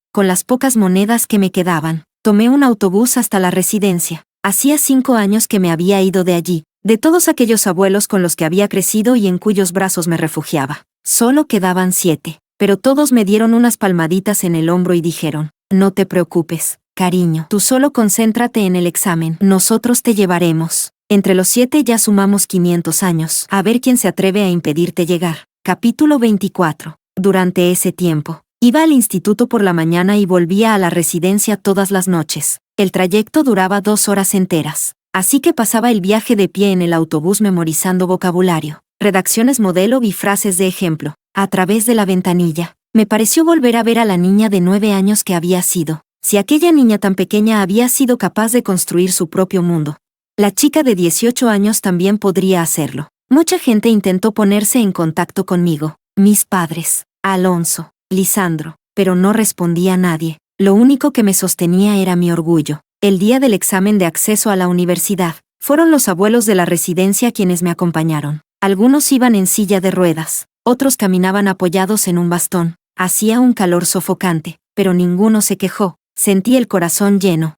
Con las pocas monedas que me quedaban, tomé un autobús hasta la residencia. Hacía 5 años que me había ido de allí, de todos aquellos abuelos con los que había crecido y en cuyos brazos me refugiaba. Solo quedaban 7, pero todos me dieron unas palmaditas en el hombro y dijeron, no te preocupes, cariño, tú solo concéntrate en el examen, nosotros te llevaremos. Entre los 7 ya sumamos 500 años, a ver quién se atreve a impedirte llegar. Capítulo 24. Durante ese tiempo, iba al instituto por la mañana y volvía a la residencia todas las noches. El trayecto duraba 2 horas enteras. Así que pasaba el viaje de pie en el autobús memorizando vocabulario, redacciones modelo y frases de ejemplo. A través de la ventanilla, me pareció volver a ver a la niña de 9 años que había sido. Si aquella niña tan pequeña había sido capaz de construir su propio mundo, la chica de 18 años también podría hacerlo. Mucha gente intentó ponerse en contacto conmigo. Mis padres, Alonso, Lisandro, pero no respondía nadie. Lo único que me sostenía era mi orgullo. El día del examen de acceso a la universidad, fueron los abuelos de la residencia quienes me acompañaron. Algunos iban en silla de ruedas, otros caminaban apoyados en un bastón. Hacía un calor sofocante, pero ninguno se quejó. Sentí el corazón lleno.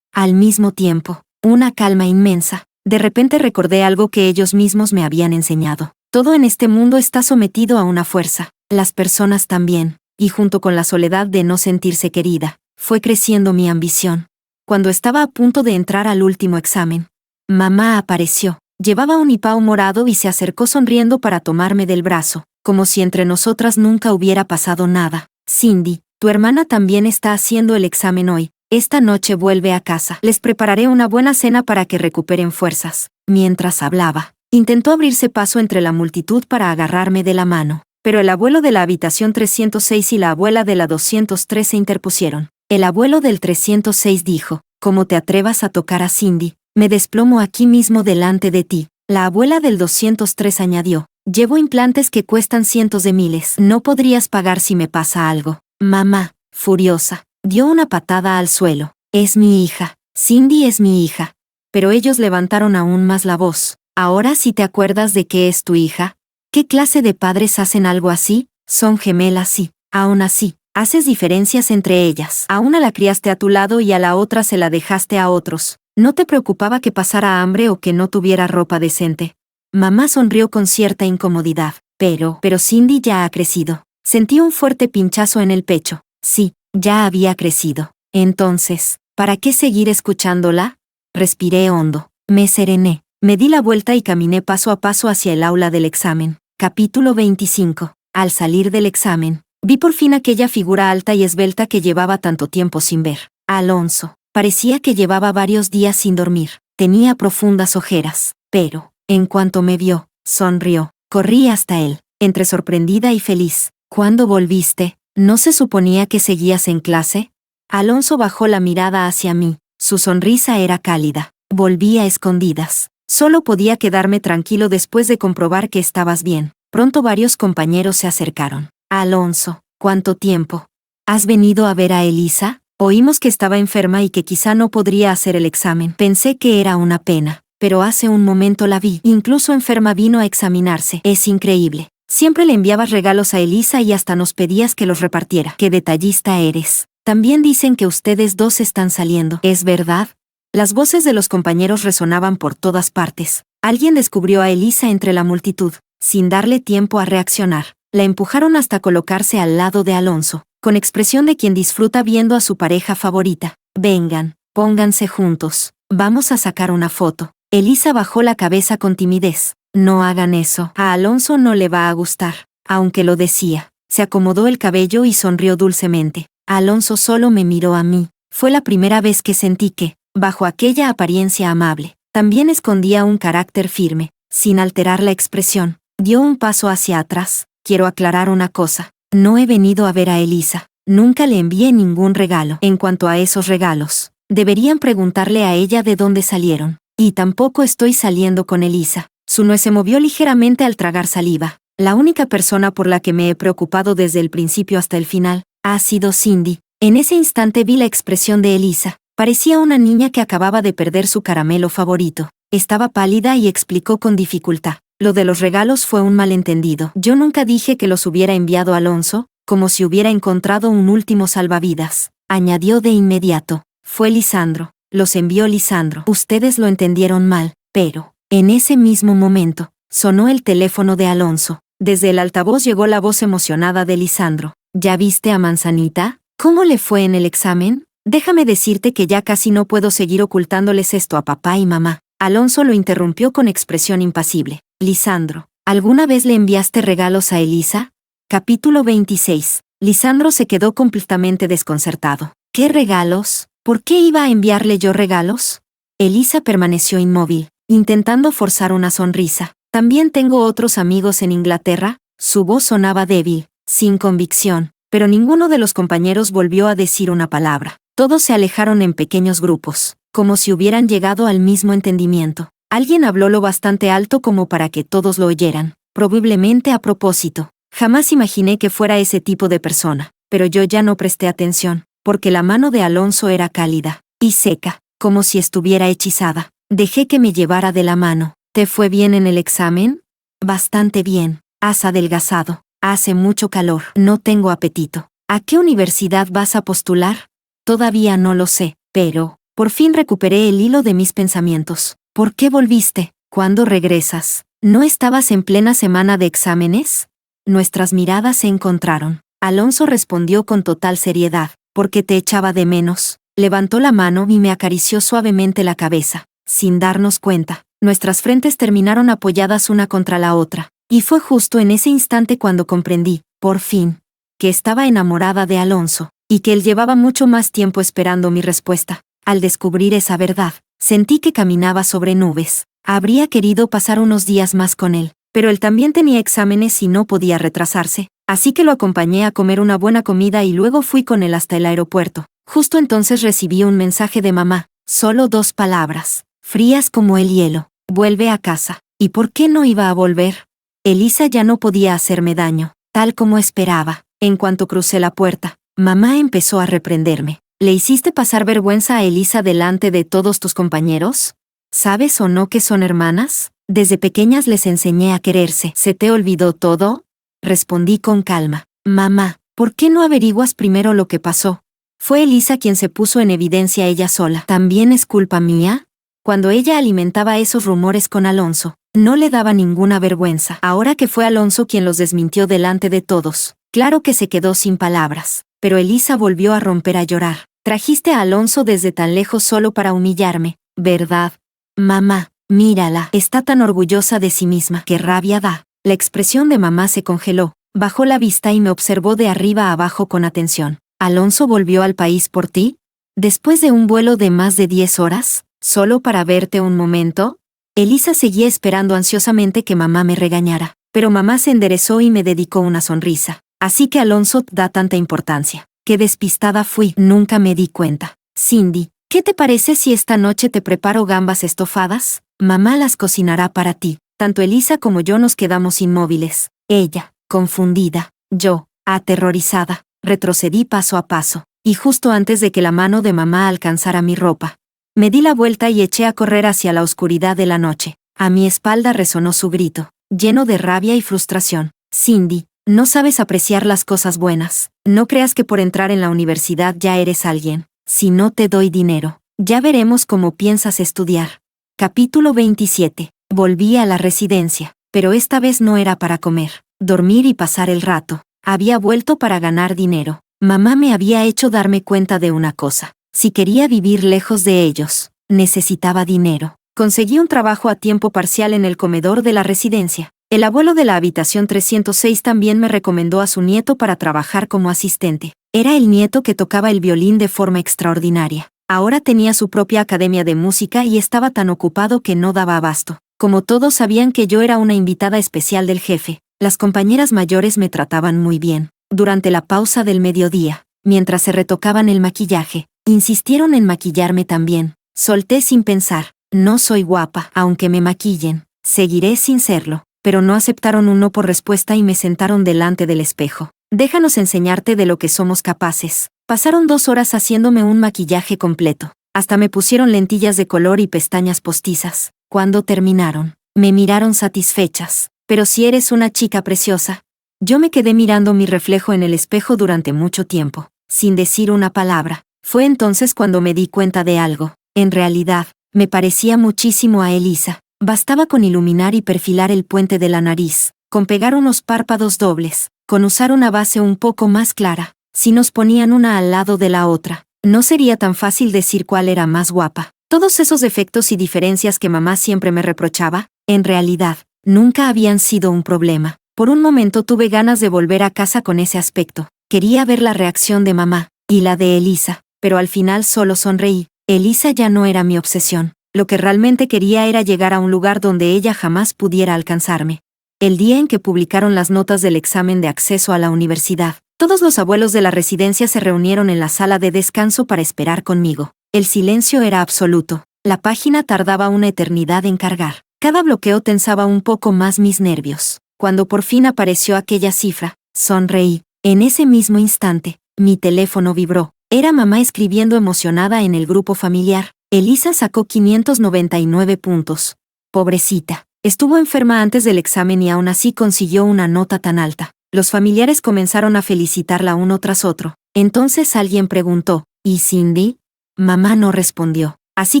Al mismo tiempo, una calma inmensa. De repente recordé algo que ellos mismos me habían enseñado. Todo en este mundo está sometido a una fuerza, las personas también. Y junto con la soledad de no sentirse querida, fue creciendo mi ambición. Cuando estaba a punto de entrar al último examen, mamá apareció. Llevaba un hipao morado y se acercó sonriendo para tomarme del brazo, como si entre nosotras nunca hubiera pasado nada. Cindy, tu hermana también está haciendo el examen hoy. Esta noche vuelve a casa. Les prepararé una buena cena para que recuperen fuerzas. Mientras hablaba, intentó abrirse paso entre la multitud para agarrarme de la mano. Pero el abuelo de la habitación 306 y la abuela de la 203 se interpusieron. El abuelo del 306 dijo, «¿Cómo te atrevas a tocar a Cindy? Me desplomo aquí mismo delante de ti». La abuela del 203 añadió, «Llevo implantes que cuestan cientos de miles. No podrías pagar si me pasa algo». Mamá, furiosa, dio una patada al suelo. «Es mi hija. Cindy es mi hija». Pero ellos levantaron aún más la voz. «¿Ahora sí te acuerdas de que es tu hija? ¿Qué clase de padres hacen algo así? Son gemelas sí. Aún así, haces diferencias entre ellas. A una la criaste a tu lado y a la otra se la dejaste a otros. ¿No te preocupaba que pasara hambre o que no tuviera ropa decente?» Mamá sonrió con cierta incomodidad. Pero Cindy ya ha crecido. Sentí un fuerte pinchazo en el pecho. Sí, ya había crecido. Entonces, ¿para qué seguir escuchándola? Respiré hondo. Me serené. Me di la vuelta y caminé paso a paso hacia el aula del examen. Capítulo 25. Al salir del examen, vi por fin aquella figura alta y esbelta que llevaba tanto tiempo sin ver. Alonso. Parecía que llevaba varios días sin dormir. Tenía profundas ojeras, pero, en cuanto me vio, sonrió. Corrí hasta él, entre sorprendida y feliz. ¿Cuándo volviste? ¿No se suponía que seguías en clase? Alonso bajó la mirada hacia mí. Su sonrisa era cálida. Volví a escondidas. Solo podía quedarme tranquilo después de comprobar que estabas bien. Pronto varios compañeros se acercaron. Alonso, ¿cuánto tiempo? ¿Has venido a ver a Elisa? Oímos que estaba enferma y que quizá no podría hacer el examen. Pensé que era una pena, pero hace un momento la vi. Incluso enferma vino a examinarse. Es increíble. Siempre le enviabas regalos a Elisa y hasta nos pedías que los repartiera. ¡Qué detallista eres! También dicen que ustedes dos están saliendo. ¿Es verdad? Las voces de los compañeros resonaban por todas partes. Alguien descubrió a Elisa entre la multitud. Sin darle tiempo a reaccionar, la empujaron hasta colocarse al lado de Alonso, con expresión de quien disfruta viendo a su pareja favorita. Vengan, pónganse juntos. Vamos a sacar una foto. Elisa bajó la cabeza con timidez. No hagan eso. A Alonso no le va a gustar. Aunque lo decía, se acomodó el cabello y sonrió dulcemente. Alonso solo me miró a mí. Fue la primera vez que sentí que, bajo aquella apariencia amable, también escondía un carácter firme. Sin alterar la expresión, dio un paso hacia atrás. Quiero aclarar una cosa. No he venido a ver a Elisa. Nunca le envié ningún regalo. En cuanto a esos regalos, deberían preguntarle a ella de dónde salieron. Y tampoco estoy saliendo con Elisa. Su nuez se movió ligeramente al tragar saliva. La única persona por la que me he preocupado desde el principio hasta el final ha sido Cindy. En ese instante vi la expresión de Elisa. Parecía una niña que acababa de perder su caramelo favorito. Estaba pálida y explicó con dificultad. Lo de los regalos fue un malentendido. Yo nunca dije que los hubiera enviado Alonso, como si hubiera encontrado un último salvavidas. Añadió de inmediato. Fue Lisandro. Los envió Lisandro. Ustedes lo entendieron mal, pero, en ese mismo momento, sonó el teléfono de Alonso. Desde el altavoz llegó la voz emocionada de Lisandro. ¿Ya viste a Manzanita? ¿Cómo le fue en el examen? Déjame decirte que ya casi no puedo seguir ocultándoles esto a papá y mamá. Alonso lo interrumpió con expresión impasible. Lisandro, ¿alguna vez le enviaste regalos a Elisa? Capítulo 26. Lisandro se quedó completamente desconcertado. ¿Qué regalos? ¿Por qué iba a enviarle yo regalos? Elisa permaneció inmóvil, intentando forzar una sonrisa. También tengo otros amigos en Inglaterra. Su voz sonaba débil, sin convicción, pero ninguno de los compañeros volvió a decir una palabra. Todos se alejaron en pequeños grupos, como si hubieran llegado al mismo entendimiento. Alguien habló lo bastante alto como para que todos lo oyeran, probablemente a propósito. Jamás imaginé que fuera ese tipo de persona, pero yo ya no presté atención, porque la mano de Alonso era cálida y seca, como si estuviera hechizada. Dejé que me llevara de la mano. ¿Te fue bien en el examen? Bastante bien. Has adelgazado. Hace mucho calor. No tengo apetito. ¿A qué universidad vas a postular? Todavía no lo sé, pero, por fin recuperé el hilo de mis pensamientos. ¿Por qué volviste? ¿Cuándo regresas? ¿No estabas en plena semana de exámenes? Nuestras miradas se encontraron. Alonso respondió con total seriedad. Porque te echaba de menos. Levantó la mano y me acarició suavemente la cabeza. Sin darnos cuenta, nuestras frentes terminaron apoyadas una contra la otra. Y fue justo en ese instante cuando comprendí, por fin, que estaba enamorada de Alonso, y que él llevaba mucho más tiempo esperando mi respuesta. Al descubrir esa verdad, sentí que caminaba sobre nubes. Habría querido pasar unos días más con él, pero él también tenía exámenes y no podía retrasarse. Así que lo acompañé a comer una buena comida y luego fui con él hasta el aeropuerto. Justo entonces recibí un mensaje de mamá. Solo 2 palabras, frías como el hielo. Vuelve a casa. ¿Y por qué no iba a volver? Elisa ya no podía hacerme daño, tal como esperaba. En cuanto crucé la puerta, mamá empezó a reprenderme. ¿Le hiciste pasar vergüenza a Elisa delante de todos tus compañeros? ¿Sabes o no que son hermanas? Desde pequeñas les enseñé a quererse. ¿Se te olvidó todo? Respondí con calma. Mamá, ¿por qué no averiguas primero lo que pasó? Fue Elisa quien se puso en evidencia ella sola. ¿También es culpa mía? Cuando ella alimentaba esos rumores con Alonso, no le daba ninguna vergüenza. Ahora que fue Alonso quien los desmintió delante de todos, claro que se quedó sin palabras. Pero Elisa volvió a romper a llorar. Trajiste a Alonso desde tan lejos solo para humillarme, ¿verdad? Mamá, mírala, está tan orgullosa de sí misma. ¡Qué rabia da! La expresión de mamá se congeló, bajó la vista y me observó de arriba a abajo con atención. ¿Alonso volvió al país por ti? ¿Después de un vuelo de más de 10 horas? ¿Solo para verte un momento? Elisa seguía esperando ansiosamente que mamá me regañara, pero mamá se enderezó y me dedicó una sonrisa. Así que Alonso da tanta importancia. Qué despistada fui, nunca me di cuenta. Cindy, ¿qué te parece si esta noche te preparo gambas estofadas? Mamá las cocinará para ti. Tanto Elisa como yo nos quedamos inmóviles. Ella, confundida. Yo, aterrorizada, retrocedí paso a paso. Y justo antes de que la mano de mamá alcanzara mi ropa, me di la vuelta y eché a correr hacia la oscuridad de la noche. A mi espalda resonó su grito, lleno de rabia y frustración. Cindy, no sabes apreciar las cosas buenas. No creas que por entrar en la universidad ya eres alguien. Si no te doy dinero, ya veremos cómo piensas estudiar. Capítulo 27. Volví a la residencia, pero esta vez no era para comer, dormir y pasar el rato. Había vuelto para ganar dinero. Mamá me había hecho darme cuenta de una cosa. Si quería vivir lejos de ellos, necesitaba dinero. Conseguí un trabajo a tiempo parcial en el comedor de la residencia. El abuelo de la habitación 306 también me recomendó a su nieto para trabajar como asistente. Era el nieto que tocaba el violín de forma extraordinaria. Ahora tenía su propia academia de música y estaba tan ocupado que no daba abasto. Como todos sabían que yo era una invitada especial del jefe, las compañeras mayores me trataban muy bien. Durante la pausa del mediodía, mientras se retocaban el maquillaje, insistieron en maquillarme también. Solté sin pensar, no soy guapa, aunque me maquillen, seguiré sin serlo. Pero no aceptaron un no por respuesta y me sentaron delante del espejo. Déjanos enseñarte de lo que somos capaces. Pasaron 2 horas haciéndome un maquillaje completo. Hasta me pusieron lentillas de color y pestañas postizas. Cuando terminaron, me miraron satisfechas. Pero si eres una chica preciosa. Yo me quedé mirando mi reflejo en el espejo durante mucho tiempo, sin decir una palabra. Fue entonces cuando me di cuenta de algo. En realidad, me parecía muchísimo a Elisa. Bastaba con iluminar y perfilar el puente de la nariz, con pegar unos párpados dobles, con usar una base un poco más clara. Si nos ponían una al lado de la otra, no sería tan fácil decir cuál era más guapa. Todos esos defectos y diferencias que mamá siempre me reprochaba, en realidad, nunca habían sido un problema. Por un momento tuve ganas de volver a casa con ese aspecto. Quería ver la reacción de mamá, y la de Elisa, pero al final solo sonreí. Elisa ya no era mi obsesión. Lo que realmente quería era llegar a un lugar donde ella jamás pudiera alcanzarme. El día en que publicaron las notas del examen de acceso a la universidad, todos los abuelos de la residencia se reunieron en la sala de descanso para esperar conmigo. El silencio era absoluto. La página tardaba una eternidad en cargar. Cada bloqueo tensaba un poco más mis nervios. Cuando por fin apareció aquella cifra, sonreí. En ese mismo instante, mi teléfono vibró. Era mamá escribiendo emocionada en el grupo familiar. Elisa sacó 599 puntos. Pobrecita. Estuvo enferma antes del examen y aún así consiguió una nota tan alta. Los familiares comenzaron a felicitarla uno tras otro. Entonces alguien preguntó, ¿y Cindy? Mamá no respondió. Así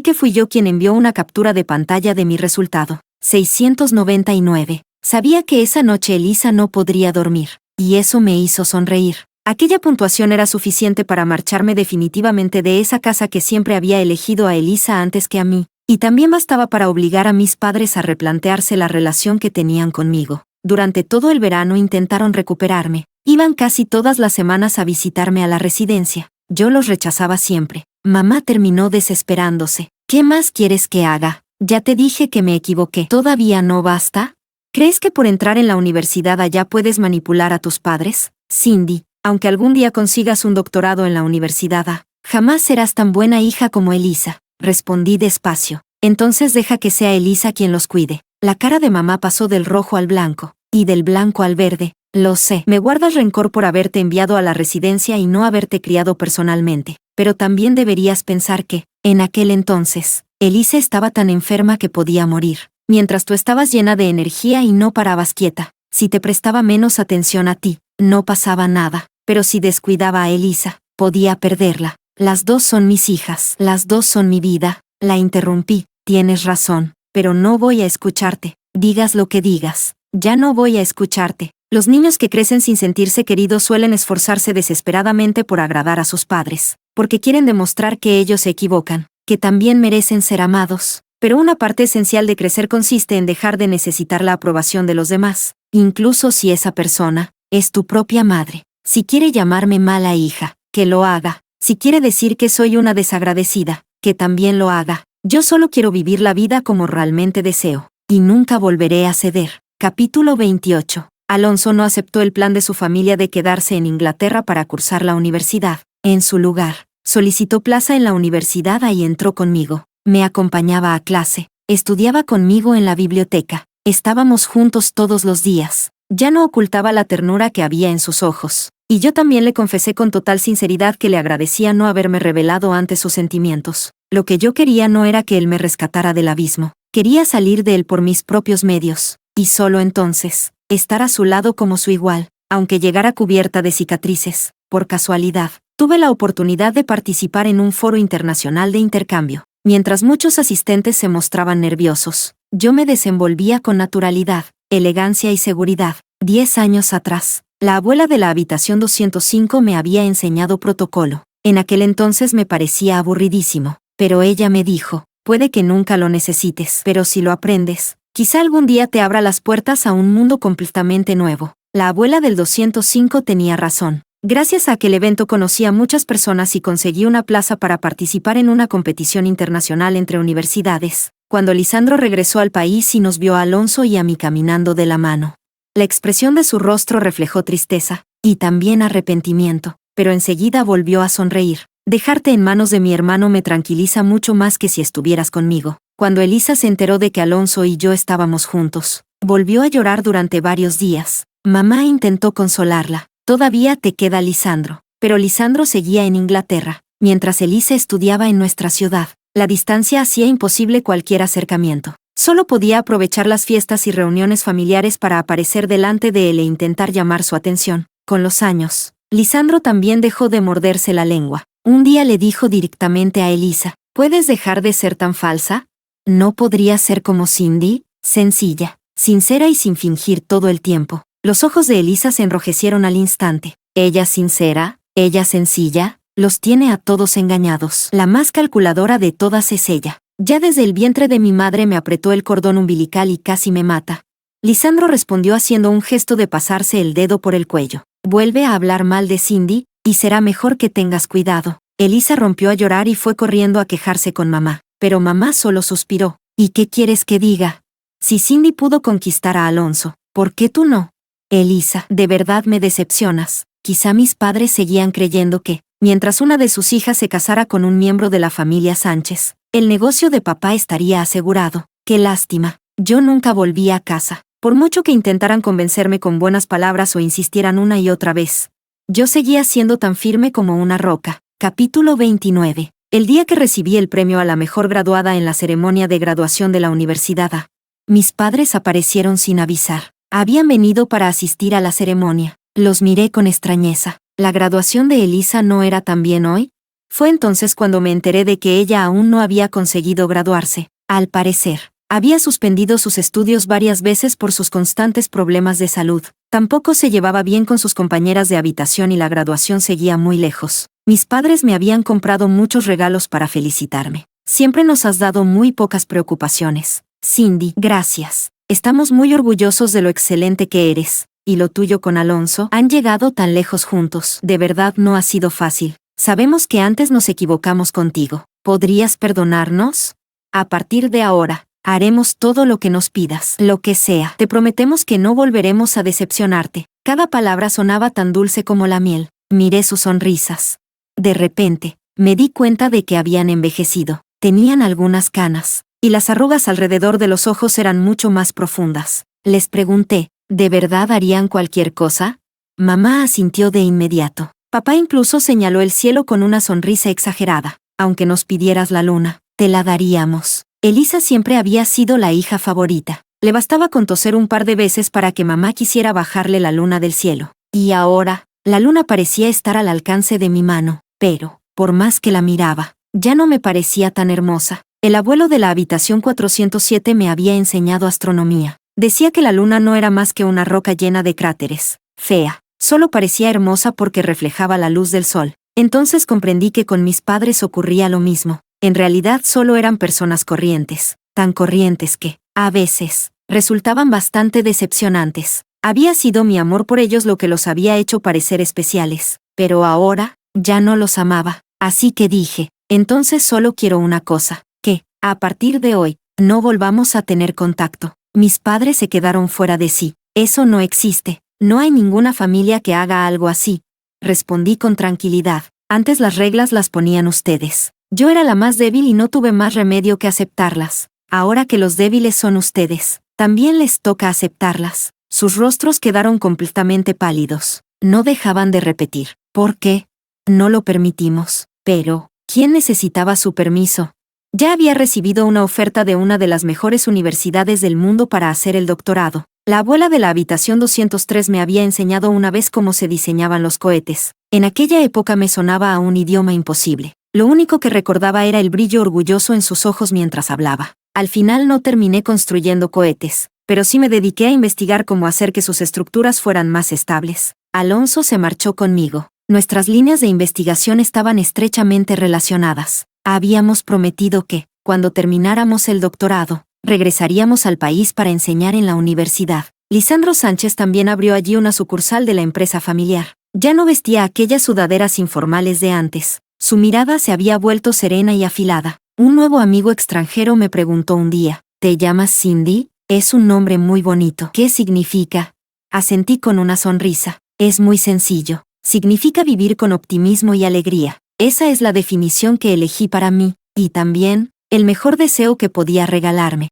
que fui yo quien envió una captura de pantalla de mi resultado. 699. Sabía que esa noche Elisa no podría dormir. Y eso me hizo sonreír. Aquella puntuación era suficiente para marcharme definitivamente de esa casa que siempre había elegido a Elisa antes que a mí, y también bastaba para obligar a mis padres a replantearse la relación que tenían conmigo. Durante todo el verano intentaron recuperarme. Iban casi todas las semanas a visitarme a la residencia. Yo los rechazaba siempre. Mamá terminó desesperándose. ¿Qué más quieres que haga? Ya te dije que me equivoqué. ¿Todavía no basta? ¿Crees que por entrar en la universidad allá puedes manipular a tus padres? Cindy, aunque algún día consigas un doctorado en la universidad, jamás serás tan buena hija como Elisa, respondí despacio. Entonces deja que sea Elisa quien los cuide. La cara de mamá pasó del rojo al blanco, y del blanco al verde. Lo sé, me guardas rencor por haberte enviado a la residencia y no haberte criado personalmente, pero también deberías pensar que, en aquel entonces, Elisa estaba tan enferma que podía morir, mientras tú estabas llena de energía y no parabas quieta. Si te prestaba menos atención a ti, no pasaba nada. Pero si descuidaba a Elisa, podía perderla. Las dos son mis hijas, las dos son mi vida. La interrumpí. Tienes razón, pero no voy a escucharte. Digas lo que digas. Ya no voy a escucharte. Los niños que crecen sin sentirse queridos suelen esforzarse desesperadamente por agradar a sus padres, porque quieren demostrar que ellos se equivocan, que también merecen ser amados. Pero una parte esencial de crecer consiste en dejar de necesitar la aprobación de los demás, incluso si esa persona es tu propia madre. Si quiere llamarme mala hija, que lo haga. Si quiere decir que soy una desagradecida, que también lo haga. Yo solo quiero vivir la vida como realmente deseo, y nunca volveré a ceder. Capítulo 28. Alonso no aceptó el plan de su familia de quedarse en Inglaterra para cursar la universidad. En su lugar, solicitó plaza en la universidad y entró conmigo. Me acompañaba a clase, estudiaba conmigo en la biblioteca. Estábamos juntos todos los días. Ya no ocultaba la ternura que había en sus ojos. Y yo también le confesé con total sinceridad que le agradecía no haberme revelado antes sus sentimientos. Lo que yo quería no era que él me rescatara del abismo. Quería salir de él por mis propios medios. Y solo entonces, estar a su lado como su igual, aunque llegara cubierta de cicatrices. Por casualidad, tuve la oportunidad de participar en un foro internacional de intercambio. Mientras muchos asistentes se mostraban nerviosos, yo me desenvolvía con naturalidad, elegancia y seguridad. 10 años atrás, la abuela de la habitación 205 me había enseñado protocolo. En aquel entonces me parecía aburridísimo, pero ella me dijo, puede que nunca lo necesites, pero si lo aprendes, quizá algún día te abra las puertas a un mundo completamente nuevo. La abuela del 205 tenía razón. Gracias a aquel evento conocí a muchas personas y conseguí una plaza para participar en una competición internacional entre universidades. Cuando Lisandro regresó al país y nos vio a Alonso y a mí caminando de la mano, la expresión de su rostro reflejó tristeza, y también arrepentimiento, pero enseguida volvió a sonreír. Dejarte en manos de mi hermano me tranquiliza mucho más que si estuvieras conmigo. Cuando Elisa se enteró de que Alonso y yo estábamos juntos, volvió a llorar durante varios días. Mamá intentó consolarla. Todavía te queda Lisandro. Pero Lisandro seguía en Inglaterra, mientras Elisa estudiaba en nuestra ciudad. La distancia hacía imposible cualquier acercamiento. Solo podía aprovechar las fiestas y reuniones familiares para aparecer delante de él e intentar llamar su atención. Con los años, Lisandro también dejó de morderse la lengua. Un día le dijo directamente a Elisa, ¿puedes dejar de ser tan falsa? ¿No podrías ser como Cindy? Sencilla, sincera y sin fingir todo el tiempo. Los ojos de Elisa se enrojecieron al instante. Ella sincera, ella sencilla, los tiene a todos engañados. La más calculadora de todas es ella. Ya desde el vientre de mi madre me apretó el cordón umbilical y casi me mata. Lisandro respondió haciendo un gesto de pasarse el dedo por el cuello. Vuelve a hablar mal de Cindy, y será mejor que tengas cuidado. Elisa rompió a llorar y fue corriendo a quejarse con mamá. Pero mamá solo suspiró. ¿Y qué quieres que diga? Si Cindy pudo conquistar a Alonso, ¿por qué tú no? Elisa, de verdad me decepcionas. Quizá mis padres seguían creyendo que, mientras una de sus hijas se casara con un miembro de la familia Sánchez, el negocio de papá estaría asegurado. Qué lástima. Yo nunca volví a casa. Por mucho que intentaran convencerme con buenas palabras o insistieran una y otra vez, yo seguía siendo tan firme como una roca. Capítulo 29. El día que recibí el premio a la mejor graduada en la ceremonia de graduación de la universidad A, mis padres aparecieron sin avisar. Habían venido para asistir a la ceremonia. Los miré con extrañeza. ¿La graduación de Elisa no era también hoy? Fue entonces cuando me enteré de que ella aún no había conseguido graduarse. Al parecer, había suspendido sus estudios varias veces por sus constantes problemas de salud. Tampoco se llevaba bien con sus compañeras de habitación y la graduación seguía muy lejos. Mis padres me habían comprado muchos regalos para felicitarme. Siempre nos has dado muy pocas preocupaciones. Cindy, gracias. Estamos muy orgullosos de lo excelente que eres. Y lo tuyo con Alonso, han llegado tan lejos juntos. De verdad no ha sido fácil. Sabemos que antes nos equivocamos contigo. ¿Podrías perdonarnos? A partir de ahora, haremos todo lo que nos pidas, lo que sea. Te prometemos que no volveremos a decepcionarte. Cada palabra sonaba tan dulce como la miel. Miré sus sonrisas. De repente, me di cuenta de que habían envejecido. Tenían algunas canas, y las arrugas alrededor de los ojos eran mucho más profundas. Les pregunté, ¿de verdad harían cualquier cosa? Mamá asintió de inmediato. Papá incluso señaló el cielo con una sonrisa exagerada. Aunque nos pidieras la luna, te la daríamos. Elisa siempre había sido la hija favorita. Le bastaba con toser un par de veces para que mamá quisiera bajarle la luna del cielo. Y ahora, la luna parecía estar al alcance de mi mano, pero, por más que la miraba, ya no me parecía tan hermosa. El abuelo de la habitación 407 me había enseñado astronomía. Decía que la luna no era más que una roca llena de cráteres. Fea. Solo parecía hermosa porque reflejaba la luz del sol. Entonces comprendí que con mis padres ocurría lo mismo. En realidad solo eran personas corrientes. tan corrientes que, a veces, resultaban bastante decepcionantes. Había sido mi amor por ellos lo que los había hecho parecer especiales, pero ahora, ya no los amaba. Así que dije, entonces solo quiero una cosa, que, a partir de hoy, no volvamos a tener contacto. Mis padres se quedaron fuera de sí. Eso no existe. No hay ninguna familia que haga algo así. Respondí con tranquilidad. Antes las reglas las ponían ustedes. Yo era la más débil y no tuve más remedio que aceptarlas. Ahora que los débiles son ustedes, también les toca aceptarlas. Sus rostros quedaron completamente pálidos. No dejaban de repetir. ¿Por qué? No lo permitimos. Pero, ¿quién necesitaba su permiso? Ya había recibido una oferta de una de las mejores universidades del mundo para hacer el doctorado. La abuela de la habitación 203 me había enseñado una vez cómo se diseñaban los cohetes. En aquella época me sonaba a un idioma imposible. Lo único que recordaba era el brillo orgulloso en sus ojos mientras hablaba. Al final no terminé construyendo cohetes, pero sí me dediqué a investigar cómo hacer que sus estructuras fueran más estables. Alonso se marchó conmigo. Nuestras líneas de investigación estaban estrechamente relacionadas. Habíamos prometido que, cuando termináramos el doctorado, regresaríamos al país para enseñar en la universidad. Lisandro Sánchez también abrió allí una sucursal de la empresa familiar. Ya no vestía aquellas sudaderas informales de antes. Su mirada se había vuelto serena y afilada. Un nuevo amigo extranjero me preguntó un día, ¿te llamas Cindy? Es un nombre muy bonito. ¿Qué significa? Asentí con una sonrisa. Es muy sencillo. Significa vivir con optimismo y alegría. Esa es la definición que elegí para mí, y también, el mejor deseo que podía regalarme.